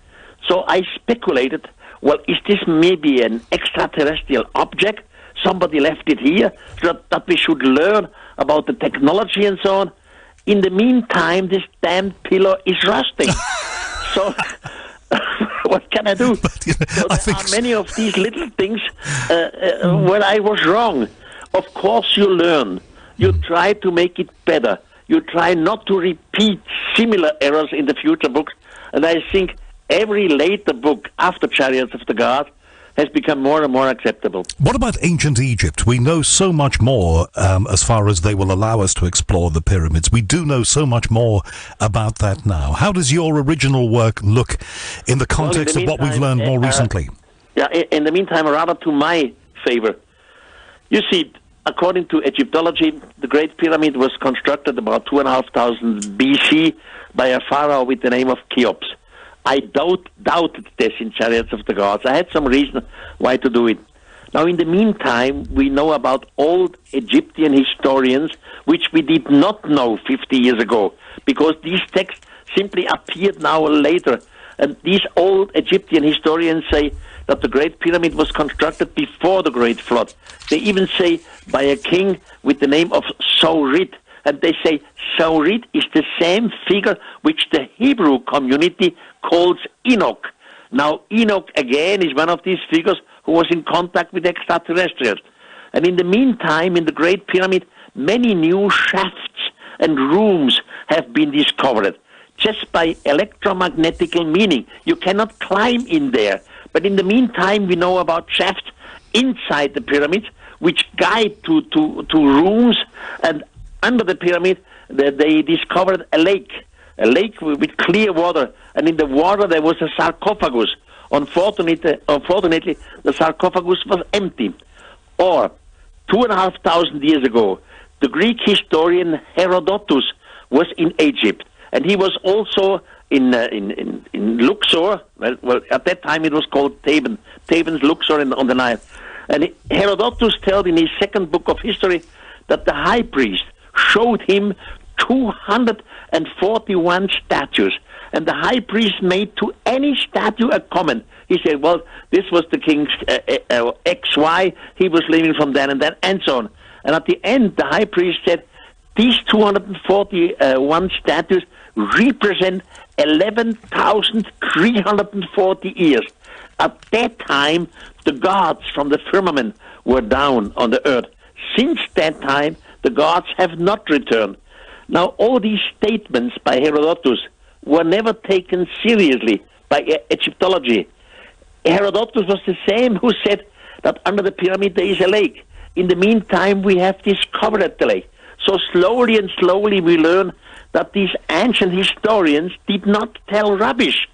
So I speculated, well, is this maybe an extraterrestrial object? Somebody left it here so that we should learn about the technology and so on. In the meantime, this damn pillar is rusting. So what can I do? But, you know, so there are many of these little things where I was wrong. Of course you learn. You try to make it better. You try not to repeat similar errors in the future books. And I think every later book after Chariots of the Gods has become more and more acceptable. What about ancient Egypt? We know so much more as far as they will allow us to explore the pyramids. We do know so much more about that now. How does your original work look in the context of what we've learned more recently? In the meantime, rather to my favor. You see, according to Egyptology, the Great Pyramid was constructed about 2,500 BC by a pharaoh with the name of Cheops. I doubted this in Chariots of the Gods. I had some reason why to do it. Now, in the meantime, we know about old Egyptian historians, which we did not know 50 years ago, because these texts simply appeared now later. And these old Egyptian historians say that the Great Pyramid was constructed before the Great Flood. They even say by a king with the name of Saurit. And they say Saurit is the same figure which the Hebrew community calls Enoch. Now, Enoch, again, is one of these figures who was in contact with extraterrestrials. And in the meantime, in the Great Pyramid, many new shafts and rooms have been discovered. Just by electromagnetic meaning. You cannot climb in there. But in the meantime, we know about shafts inside the pyramids, which guide to rooms, and under the pyramid, they discovered a lake with clear water, and in the water there was a sarcophagus. Unfortunately, the sarcophagus was empty. Or, 2,500 years ago, the Greek historian Herodotus was in Egypt, and he was also in Luxor. Well, at that time it was called Theban's Luxor on the Nile. And Herodotus tells in his second book of history that the high priest showed him 241 statues, and the high priest made to any statue a comment. He said, well, this was the king's XY, he was living from then and then, and so on. And at the end, the high priest said, these 241 statues represent 11,340 years. At that time, the gods from the firmament were down on the earth. Since that time, the gods have not returned. Now, all these statements by Herodotus were never taken seriously by Egyptology. Herodotus was the same who said that under the pyramid there is a lake. In the meantime, we have discovered the lake. So slowly and slowly we learn that these ancient historians did not tell rubbish.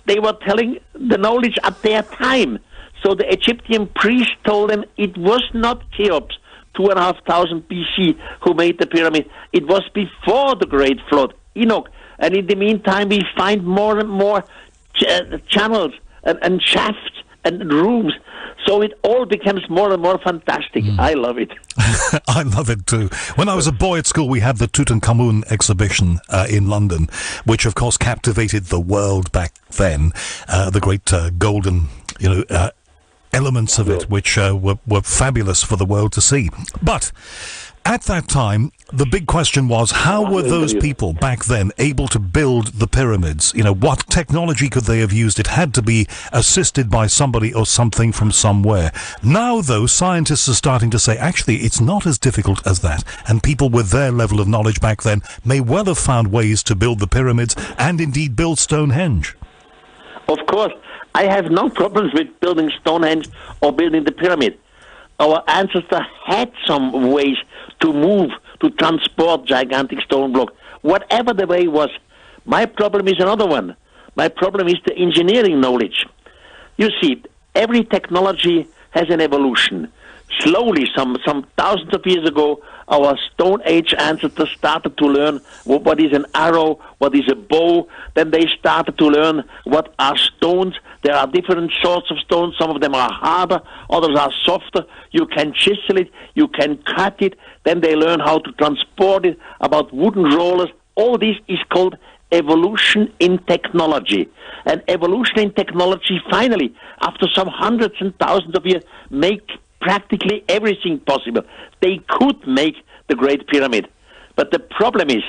They were telling the knowledge at their time. So the Egyptian priest told them it was not Cheops, 2,500 BC, who made the pyramid. It was before the Great Flood, Enoch. And in the meantime, we find more and more channels and shafts and rooms. So it all becomes more and more fantastic. I love it. I love it too. When I was a boy at school, we had the Tutankhamun exhibition in London, which of course captivated the world back then. The great golden, elements of it, which were fabulous for the world to see. But at that time, the big question was, how were those people back then able to build the pyramids? What technology could they have used? It had to be assisted by somebody or something from somewhere. Now, though, scientists are starting to say, actually, it's not as difficult as that. And people with their level of knowledge back then may well have found ways to build the pyramids and indeed build Stonehenge. Of course, I have no problems with building Stonehenge or building the pyramid. Our ancestors had some ways to move, to transport gigantic stone block, whatever the way was. My problem is another one. My problem is the engineering knowledge. You see, every technology has an evolution. Slowly, some thousands of years ago, our Stone Age ancestors started to learn what is an arrow, what is a bow. Then they started to learn what are stones. There are different sorts of stones. Some of them are harder, others are softer. You can chisel it, you can cut it. Then they learn how to transport it, about wooden rollers. All this is called evolution in technology. And evolution in technology, finally, after some hundreds and thousands of years, make practically everything possible. They could make the Great Pyramid. But the problem is,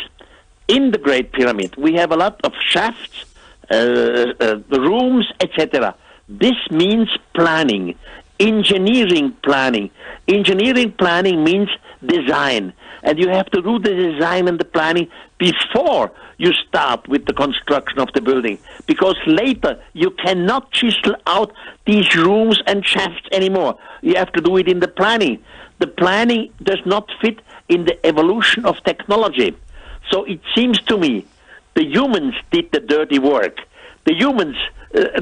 in the Great Pyramid, we have a lot of shafts, rooms, etc. This means planning, engineering planning. Engineering planning means design. And you have to do the design and the planning before you start with the construction of the building. Because later you cannot chisel out these rooms and shafts anymore. You have to do it in the planning. The planning does not fit in the evolution of technology. So it seems to me the humans did the dirty work. The humans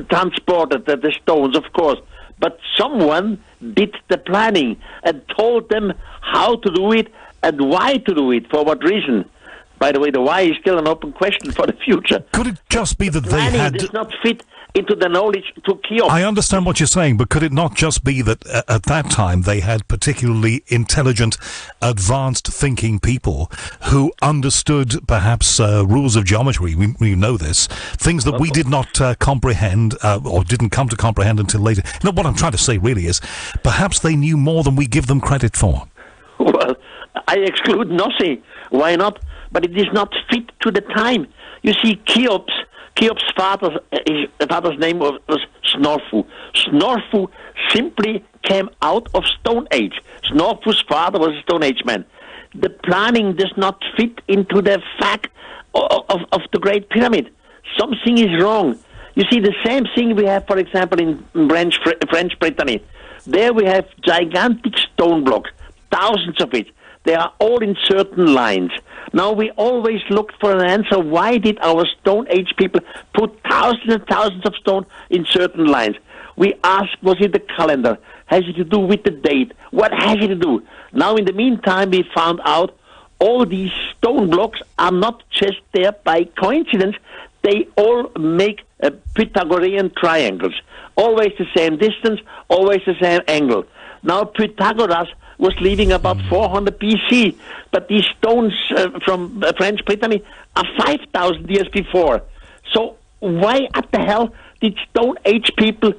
transported the stones, of course. But someone did the planning and told them how to do it and why to do it, for what reason. By the way, the why is still an open question for the future. Could it just be that they had... Planning does not fit into the knowledge to Cheops. I understand what you're saying, but could it not just be that at that time they had particularly intelligent, advanced thinking people who understood perhaps rules of geometry? We know this. Things that we did not comprehend or didn't come to comprehend until later. What I'm trying to say really is perhaps they knew more than we give them credit for. Well, I exclude nothing. Why not? But it is not fit to the time. You see, Cheops' father's name was Snorfu. Snorfu simply came out of Stone Age. Snorfu's father was a Stone Age man. The planning does not fit into the fact of the Great Pyramid. Something is wrong. You see, the same thing we have, for example, in French Brittany. There we have gigantic stone blocks, thousands of it. They are all in certain lines. Now, we always looked for an answer. Why did our Stone Age people put thousands and thousands of stone in certain lines? We asked, was it the calendar? Has it to do with the date? What has it to do? Now, in the meantime, we found out all these stone blocks are not just there by coincidence. They all make Pythagorean triangles. Always the same distance, always the same angle. Now, Pythagoras was living about 400 BC, but these stones from French Brittany are 5,000 years before. So why at the hell did Stone Age people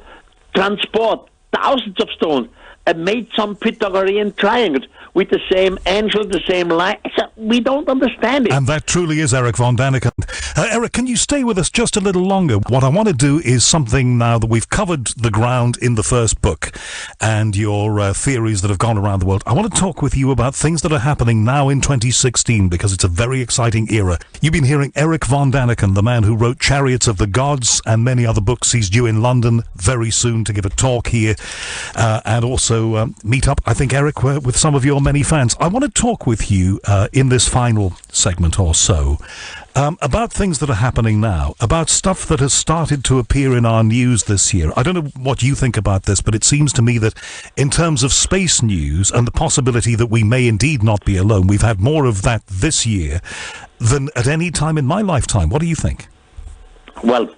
transport thousands of stones and made some Pythagorean triangles with the same angle, the same line? So we don't understand it. And that truly is Erich von Daniken. Erich, can you stay with us just a little longer? What I want to do is something now that we've covered the ground in the first book and your theories that have gone around the world. I want to talk with you about things that are happening now in 2016 because it's a very exciting era. You've been hearing Erich von Daniken, the man who wrote Chariots of the Gods and many other books. He's due in London very soon to give a talk here and also meet up, I think, Erich, with some of your many fans. I want to talk with you in this final segment or so about things that are happening now, about stuff that has started to appear in our news this year. I don't know what you think about this, but it seems to me that in terms of space news and the possibility that we may indeed not be alone, we've had more of that this year than at any time in my lifetime. What do you think? Well,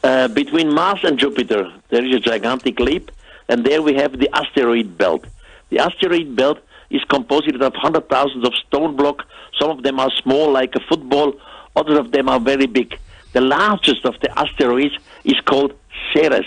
between Mars and Jupiter, there is a gigantic leap, and there we have the asteroid belt. The asteroid belt is composed of 100,000 of stone blocks. Some of them are small, like a football. Others of them are very big. The largest of the asteroids is called Ceres.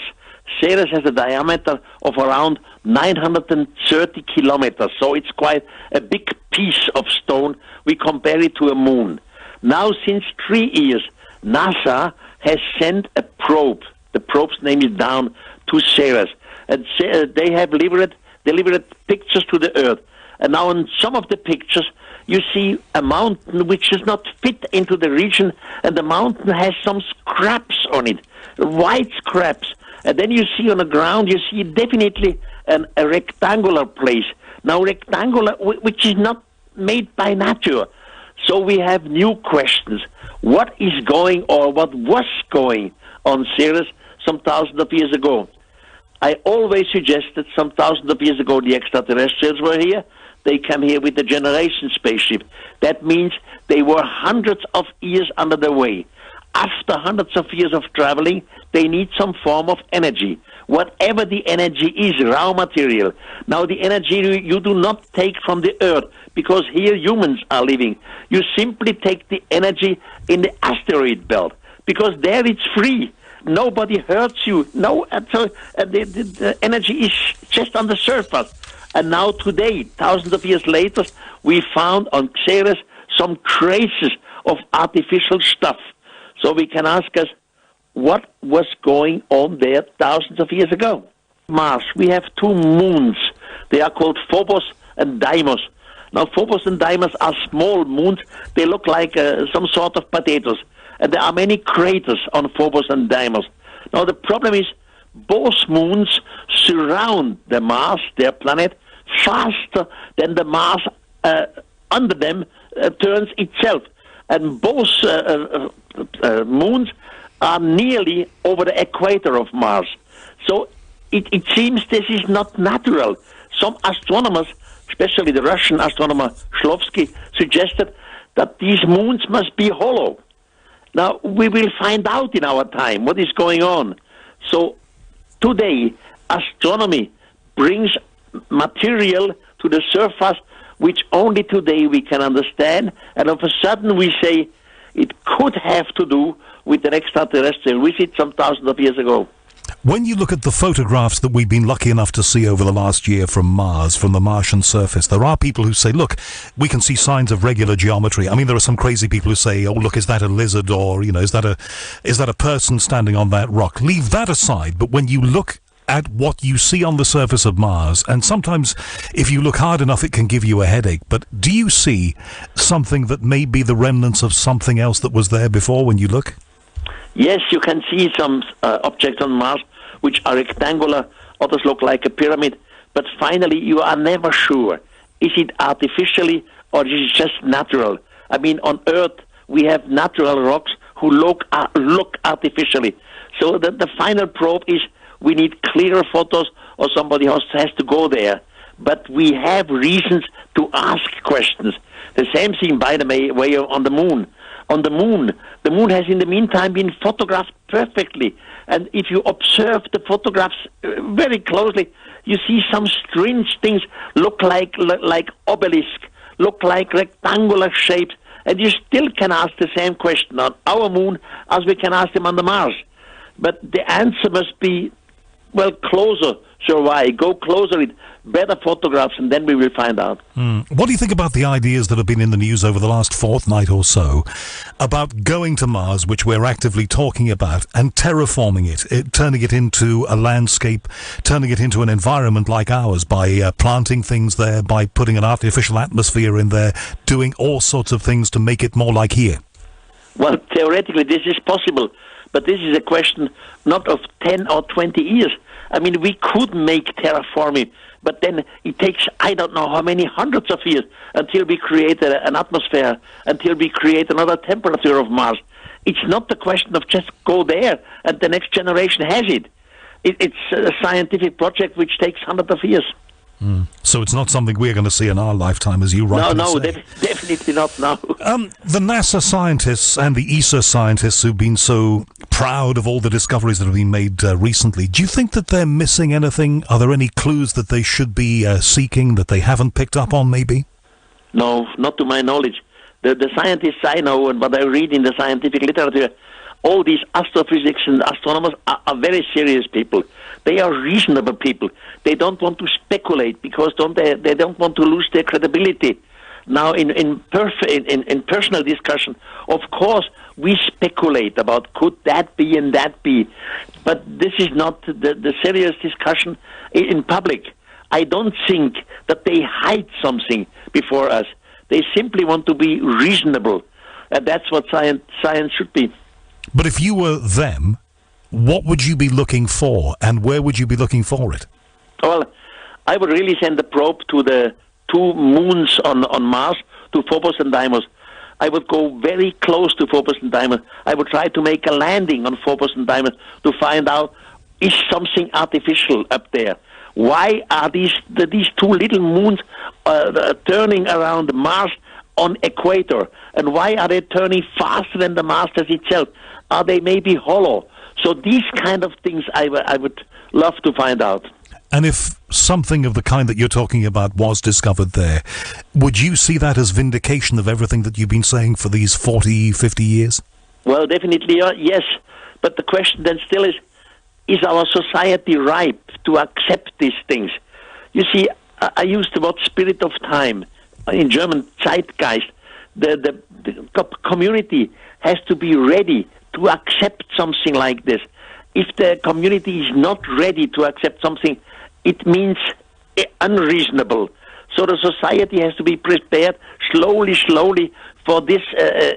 Ceres has a diameter of around 930 kilometers, so it's quite a big piece of stone. We compare it to a moon. Now, since 3 years, NASA has sent a probe. The probe's name is down to Ceres. And they have delivered pictures to the Earth. And now in some of the pictures, you see a mountain which does not fit into the region, and the mountain has some scraps on it, white scraps. And then you see on the ground, you see definitely a rectangular place. Now rectangular, which is not made by nature. So we have new questions. What is going, or what was going on Ceres some thousands of years ago? I always suggested some thousands of years ago the extraterrestrials were here. They came here with the generation spaceship. That means they were hundreds of years under the way. After hundreds of years of traveling, they need some form of energy. Whatever the energy is, raw material. Now the energy you do not take from the Earth, because here humans are living. You simply take the energy in the asteroid belt, because there it's free. Nobody hurts you. No, so the energy is just on the surface. And now today, thousands of years later, we found on Ceres some traces of artificial stuff. So we can ask us, what was going on there thousands of years ago? Mars, we have two moons. They are called Phobos and Deimos. Now, Phobos and Deimos are small moons. They look like some sort of potatoes. And there are many craters on Phobos and Deimos. Now, the problem is both moons surround the Mars, their planet, faster than the Mars under them turns itself. And both moons are nearly over the equator of Mars. So it seems this is not natural. Some astronomers, especially the Russian astronomer Shklovsky, suggested that these moons must be hollow. Now, we will find out in our time what is going on. So today, astronomy brings material to the surface which only today we can understand, and all of a sudden we say it could have to do with an extraterrestrial visit some thousands of years ago. When you look at the photographs that we've been lucky enough to see over the last year from Mars, from the Martian surface, there are people who say, look, we can see signs of regular geometry. I mean, there are some crazy people who say, oh, look, is that a lizard, or, you know, is that a person standing on that rock? Leave that aside, but when you look at what you see on the surface of Mars, and sometimes if you look hard enough it can give you a headache, but do you see something that may be the remnants of something else that was there before when you look? Yes, you can see some objects on Mars which are rectangular, others look like a pyramid, but finally you are never sure. Is it artificially or is it just natural? I mean, on Earth we have natural rocks who look artificially. So the final probe is we need clearer photos, or somebody else has to go there. But we have reasons to ask questions. The same thing, by the way, on the moon. On the moon has in the meantime been photographed perfectly. And if you observe the photographs very closely, you see some strange things look like obelisk, look like rectangular shapes. And you still can ask the same question on our moon as we can ask them on the Mars. But the answer must be, well, closer. So why? Go closer with better photographs, and then we will find out. What do you think about the ideas that have been in the news over the last fortnight or so about going to Mars, which we're actively talking about, and terraforming it, turning it into a landscape, turning it into an environment like ours by planting things there, by putting an artificial atmosphere in there, doing all sorts of things to make it more like here? Well, theoretically, this is possible. But this is a question not of 10 or 20 years. I mean, we could make terraforming, but then it takes, I don't know how many hundreds of years until we create an atmosphere, until we create another temperature of Mars. It's not the question of just go there and the next generation has it. It's a scientific project which takes hundreds of years. So it's not something we're going to see in our lifetime, as you rightly say. Definitely not now. The NASA scientists and the ESA scientists who've been so proud of all the discoveries that have been made recently, do you think that they're missing anything? Are there any clues that they should be seeking that they haven't picked up on, maybe? No, not to my knowledge. The scientists I know and what I read in the scientific literature, all these astrophysics and astronomers are very serious people. They are reasonable people. They don't want to speculate because they don't want to lose their credibility. Now, in personal discussion, of course, we speculate about could that be and that be, but this is not the serious discussion in public. I don't think that they hide something before us. They simply want to be reasonable, and that's what science should be. But if you were them, what would you be looking for, and where would you be looking for it? Well, I would really send a probe to the 2 moons on Mars, to Phobos and Deimos. I would go very close to Phobos and Deimos. I would try to make a landing on Phobos and Deimos to find out, is something artificial up there? Why are these 2 little moons turning around Mars on equator? And why are they turning faster than the Mars itself? Are they maybe hollow? So these kind of things I would love to find out. And if something of the kind that you're talking about was discovered there, would you see that as vindication of everything that you've been saying for these 40, 50 years? Well, definitely, yes. But the question then still is our society ripe to accept these things? You see, I use the word spirit of time. In German, Zeitgeist. The community has to be ready to accept something like this. If the community is not ready to accept something, it means unreasonable. So the society has to be prepared slowly for this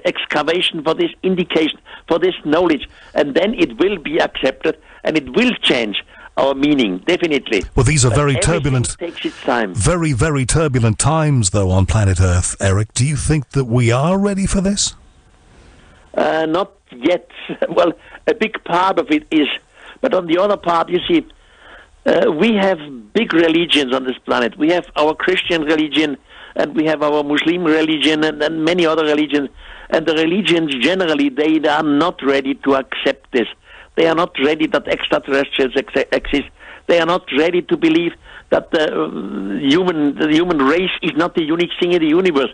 excavation, for this indication, for this knowledge, and then it will be accepted and it will change our meaning, definitely. Well, these are very turbulent, takes its time. Very, very turbulent times, though, on planet Earth, Erich. Do you think that we are ready for this? Not yet. Well, a big part of it is. But on the other part, you see, we have big religions on this planet. We have our Christian religion, and we have our Muslim religion, and many other religions. And the religions, generally, they are not ready to accept this. They are not ready that extraterrestrials exist. They are not ready to believe that the human race is not the unique thing in the universe.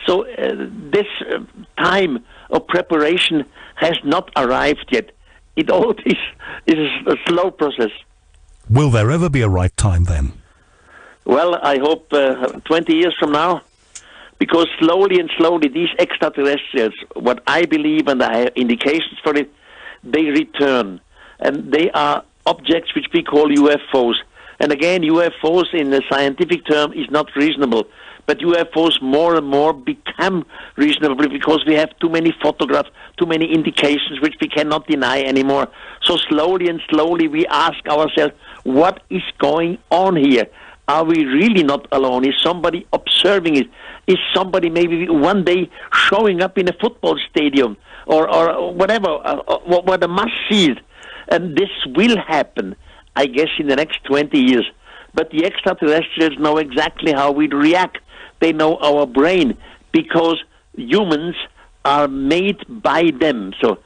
So this time of preparation has not arrived yet. It all is a slow process. Will there ever be a right time then? Well, I hope 20 years from now, because slowly and slowly these extraterrestrials, what I believe and I have indications for it, they return. And they are objects which we call UFOs. And again, UFOs in the scientific term is not reasonable. But UFOs more and more become reasonable because we have too many photographs, too many indications which we cannot deny anymore. So slowly and slowly we ask ourselves, what is going on here? Are we really not alone? Is somebody observing it? Is somebody maybe one day showing up in a football stadium or whatever, where the mass sees? And this will happen, I guess, in the next 20 years. But the extraterrestrials know exactly how we react. They know our brain because humans are made by them. So,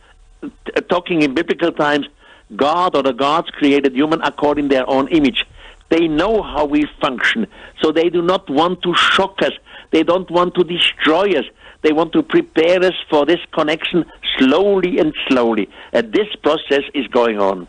talking in biblical times, God or the gods created human according to their own image. They know how we function, so they do not want to shock us. They don't want to destroy us. They want to prepare us for this connection slowly and slowly. And this process is going on.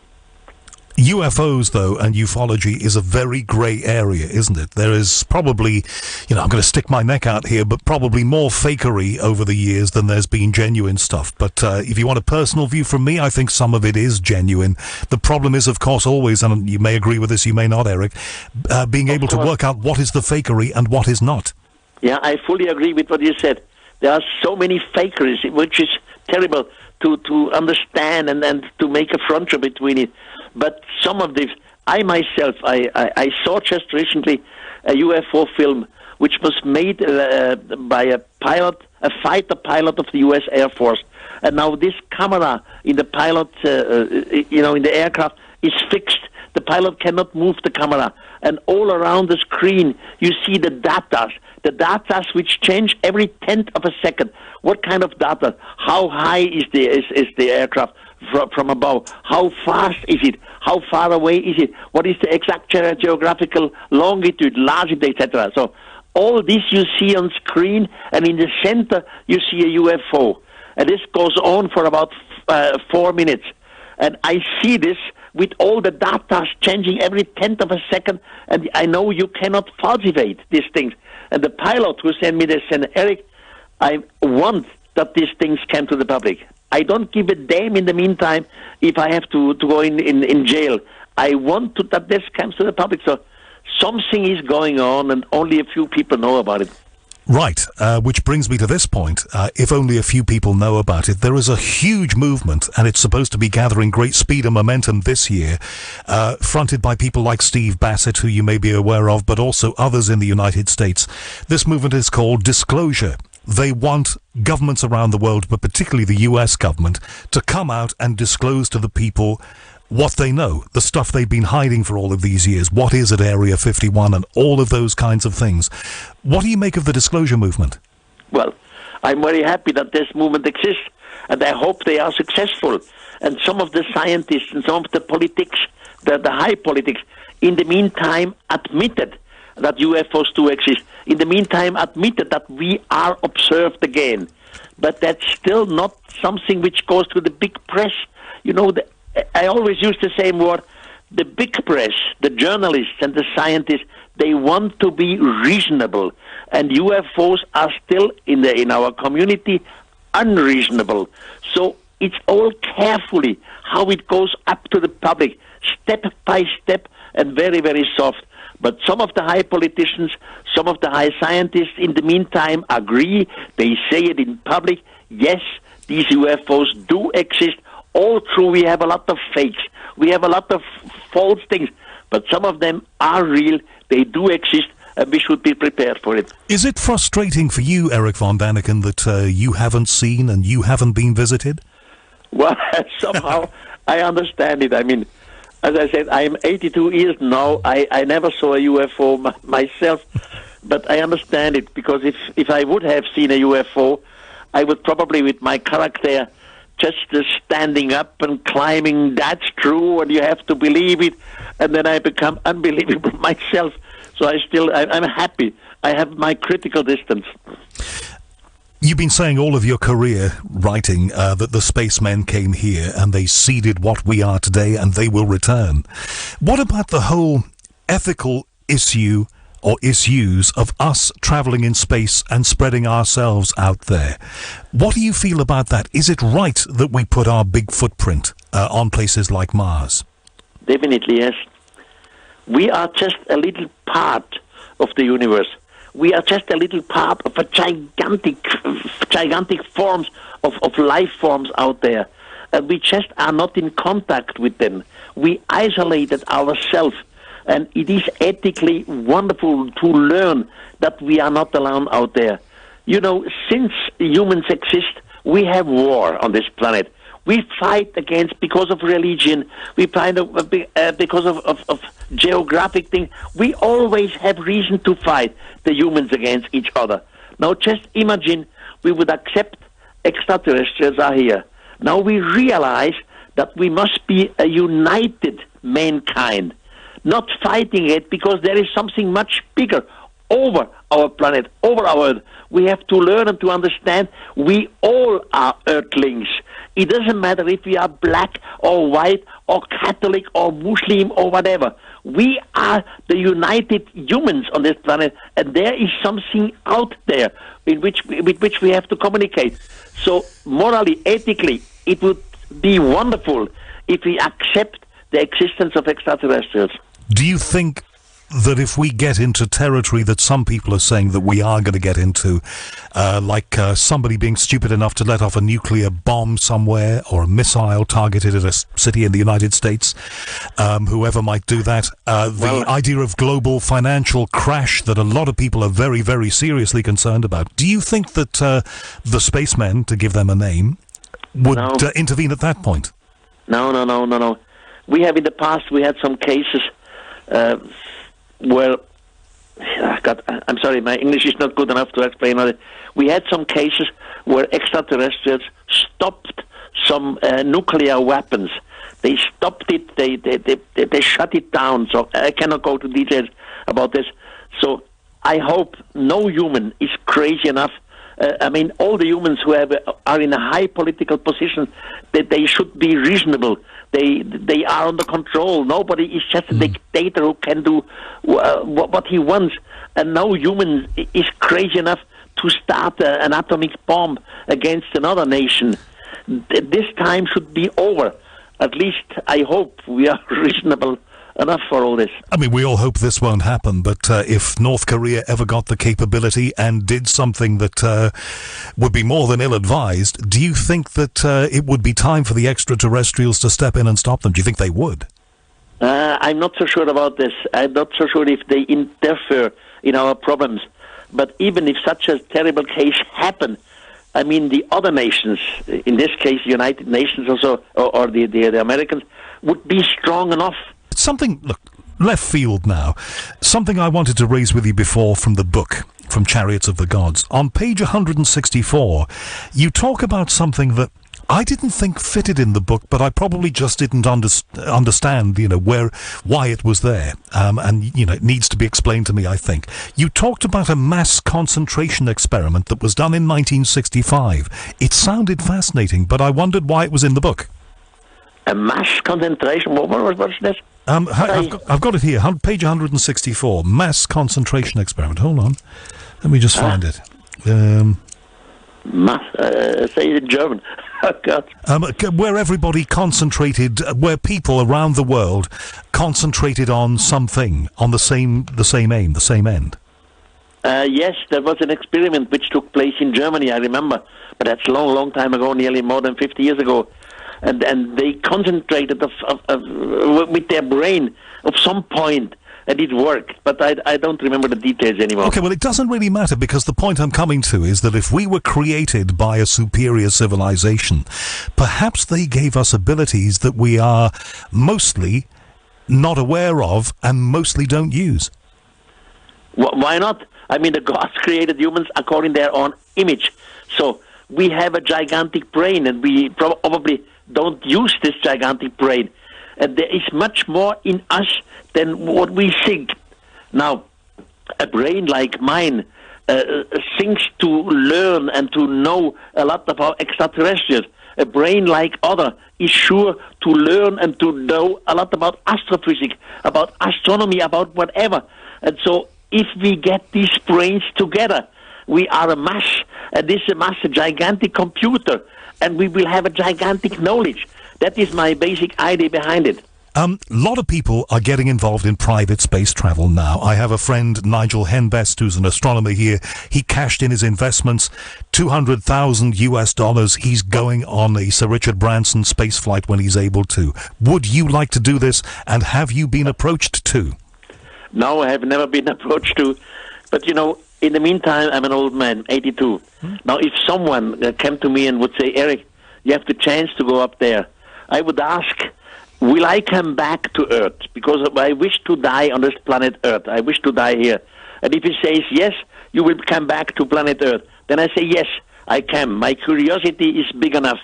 UFOs, though, and ufology is a very grey area, isn't it? There is probably, I'm going to stick my neck out here, but probably more fakery over the years than there's been genuine stuff. But if you want a personal view from me, I think some of it is genuine. The problem is, of course, always, and you may agree with this, you may not, Erich, being able to work out what is the fakery and what is not. Yeah, I fully agree with what you said. There are so many fakeries, which is terrible to understand and to make a frontier between it. But some of this, I myself, I saw just recently a UFO film which was made by a fighter pilot of the U.S. Air Force. And now this camera in the pilot, in the aircraft is fixed. The pilot cannot move the camera. And all around the screen, you see the data which change every tenth of a second. What kind of data? How high is the aircraft from above? How fast is it? How far away is it? What is the exact geographical longitude, latitude, etc.? So all this you see on screen, and in the center you see a UFO. And this goes on for about 4 minutes. And I see this with all the data changing every tenth of a second, and I know you cannot falsificate these things. And the pilot who sent me this said, Erich, I want that these things come to the public. I don't give a damn in the meantime if I have to go in jail. I want that this comes to the public. So something is going on, and only a few people know about it. Right, which brings me to this point. If only a few people know about it, there is a huge movement, and it's supposed to be gathering great speed and momentum this year, fronted by people like Steve Bassett, who you may be aware of, but also others in the United States. This movement is called Disclosure. They want governments around the world, but particularly the US government, to come out and disclose to the people what they know, the stuff they've been hiding for all of these years, what is at Area 51 and all of those kinds of things. What do you make of the disclosure movement? Well, I'm very happy that this movement exists, and I hope they are successful. And some of the scientists and some of the politics, the high politics, in the meantime admitted that UFOs do exist. In the meantime admitted that we are observed again. But that's still not something which goes to the big press. You know, I always use the same word. The big press, the journalists and the scientists, they want to be reasonable. And UFOs are still in our community unreasonable. So it's all carefully how it goes up to the public, step by step, and very, very soft. But some of the high politicians, some of the high scientists in the meantime agree. They say it in public. Yes, these UFOs do exist. All true, we have a lot of fakes. We have a lot of false things. But some of them are real. They do exist, and we should be prepared for it. Is it frustrating for you, Erich von Daniken, that you haven't seen and you haven't been visited? Well, somehow I understand it. I mean, as I said, I'm 82 years now. I never saw a UFO myself, but I understand it, because if I would have seen a UFO, I would probably, with my character, just standing up and climbing, that's true, and you have to believe it, and then I become unbelievable myself. So I'm happy. I have my critical distance. You've been saying all of your career writing that the spacemen came here and they seeded what we are today and they will return. What about the whole ethical issue or issues of us travelling in space and spreading ourselves out there? What do you feel about that? Is it right that we put our big footprint on places like Mars? Definitely, yes. We are just a little part of the universe. We are just a little part of a gigantic forms of life forms out there. And we just are not in contact with them. We isolated ourselves. And it is ethically wonderful to learn that we are not alone out there. You know, since humans exist, we have war on this planet. We fight against, because of religion, we fight because of geographic things. We always have reason to fight, the humans against each other. Now just imagine we would accept extraterrestrials are here. Now we realize that we must be a united mankind, not fighting it, because there is something much bigger over our planet, over our Earth. We have to learn and to understand we all are Earthlings. It doesn't matter if we are black or white or Catholic or Muslim or whatever. We are the united humans on this planet, and there is something out there with which we have to communicate. So morally, ethically, it would be wonderful if we accept the existence of extraterrestrials. Do you think that if we get into territory that some people are saying that we are going to get into, like somebody being stupid enough to let off a nuclear bomb somewhere or a missile targeted at a city in the United States, whoever might do that, the idea of global financial crash that a lot of people are very, very seriously concerned about. Do you think that the spacemen, to give them a name, would intervene at that point? No. We have in the past, we had some cases where, I'm sorry, my English is not good enough to explain it. We had some cases where extraterrestrials stopped some nuclear weapons. They stopped it, they shut it down, so I cannot go to details about this. So I hope no human is crazy enough. All the humans who are in a high political position, they should be reasonable. They are under control. Nobody is just a dictator who can do what he wants. And no human is crazy enough to start an atomic bomb against another nation. This time should be over. At least I hope we are reasonable enough for all this. I mean, we all hope this won't happen, but if North Korea ever got the capability and did something that would be more than ill-advised, do you think that it would be time for the extraterrestrials to step in and stop them? Do you think they would? I'm not so sure about this. I'm not so sure if they interfere in our problems. But even if such a terrible case happened, I mean, the other nations, in this case, United Nations also, or the Americans, would be strong enough. Something, look, left field now. Something I wanted to raise with you before from the book, from Chariots of the Gods. On page 164, you talk about something that I didn't think fitted in the book, but I probably just didn't understand, why it was there. And it needs to be explained to me, I think. You talked about a mass concentration experiment that was done in 1965. It sounded fascinating, but I wondered why it was in the book. A mass concentration? What's this? I've got it here, page 164, mass concentration experiment. Hold on. Let me just find it. Mass, say it in German. Oh, God. Where everybody concentrated, where people around the world concentrated on something, on the same aim, the same end. Yes, there was an experiment which took place in Germany, I remember. But that's a long, long time ago, nearly more than 50 years ago. And they concentrated with their brain of some point, and it worked. But I don't remember the details anymore. Okay, well, it doesn't really matter, because the point I'm coming to is that if we were created by a superior civilization, perhaps they gave us abilities that we are mostly not aware of and mostly don't use. Why not? I mean, the gods created humans according to their own image. So we have a gigantic brain, and we probably don't use this gigantic brain. And there is much more in us than what we think. Now, a brain like mine thinks to learn and to know a lot about extraterrestrials. A brain like other is sure to learn and to know a lot about astrophysics, about astronomy, about whatever. And so if we get these brains together, we are a mass, and this mass, a gigantic computer, and we will have a gigantic knowledge. That is my basic idea behind it. A lot of people are getting involved in private space travel now. I have a friend, Nigel Henbest, who's an astronomer here. He cashed in his investments, $200,000. He's going on a Sir Richard Branson space flight when he's able to. Would you like to do this, and have you been approached to? No, I have never been approached to. But, in the meantime, I'm an old man, 82. Now, if someone came to me and would say, Erich, you have the chance to go up there, I would ask, will I come back to Earth? Because I wish to die on this planet Earth. I wish to die here. And if he says, yes, you will come back to planet Earth, then I say, yes, I can. My curiosity is big enough.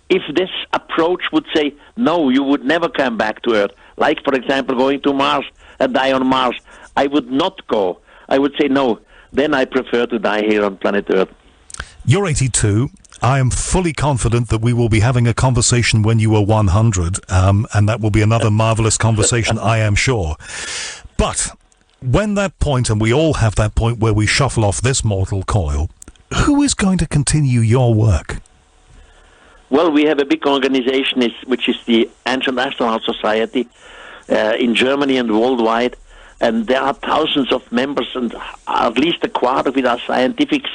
If this approach would say, no, you would never come back to Earth, like, for example, going to Mars and die on Mars, I would not go. I would say, no, then I prefer to die here on planet Earth. You're 82. I am fully confident that we will be having a conversation when you are 100, and that will be another marvelous conversation, I am sure. But when that point, and we all have that point where we shuffle off this mortal coil, who is going to continue your work? Well, we have a big organization which is the Ancient Astronaut Society in Germany and worldwide. and there are thousands of members, and at least a quarter with our scientifics.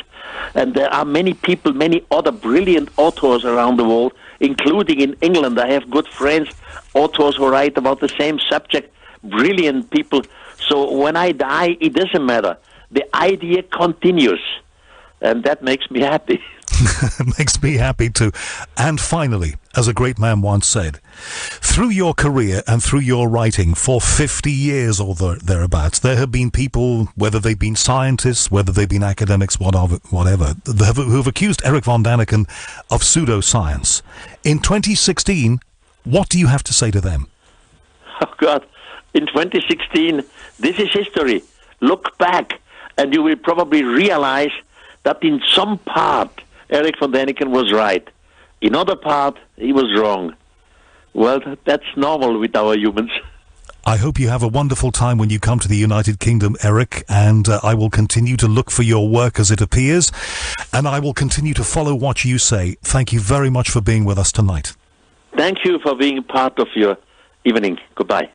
And there are many people, many other brilliant authors around the world, including in England. I have good friends, authors who write about the same subject, brilliant people. So when I die, it doesn't matter. The idea continues, and that makes me happy. Makes me happy too. And finally, as a great man once said, through your career and through your writing for 50 years or thereabouts, there have been people, whether they've been scientists, whether they've been academics, whatever, who have accused Erich von Daniken of pseudoscience. In 2016, what do you have to say to them? Oh, God. In 2016, this is history. Look back, and you will probably realize that in some part, Erich von Daniken was right. In other part, he was wrong. Well, that's normal with our humans. I hope you have a wonderful time when you come to the United Kingdom, Erich, and I will continue to look for your work as it appears, and I will continue to follow what you say. Thank you very much for being with us tonight. Thank you for being part of your evening. Goodbye.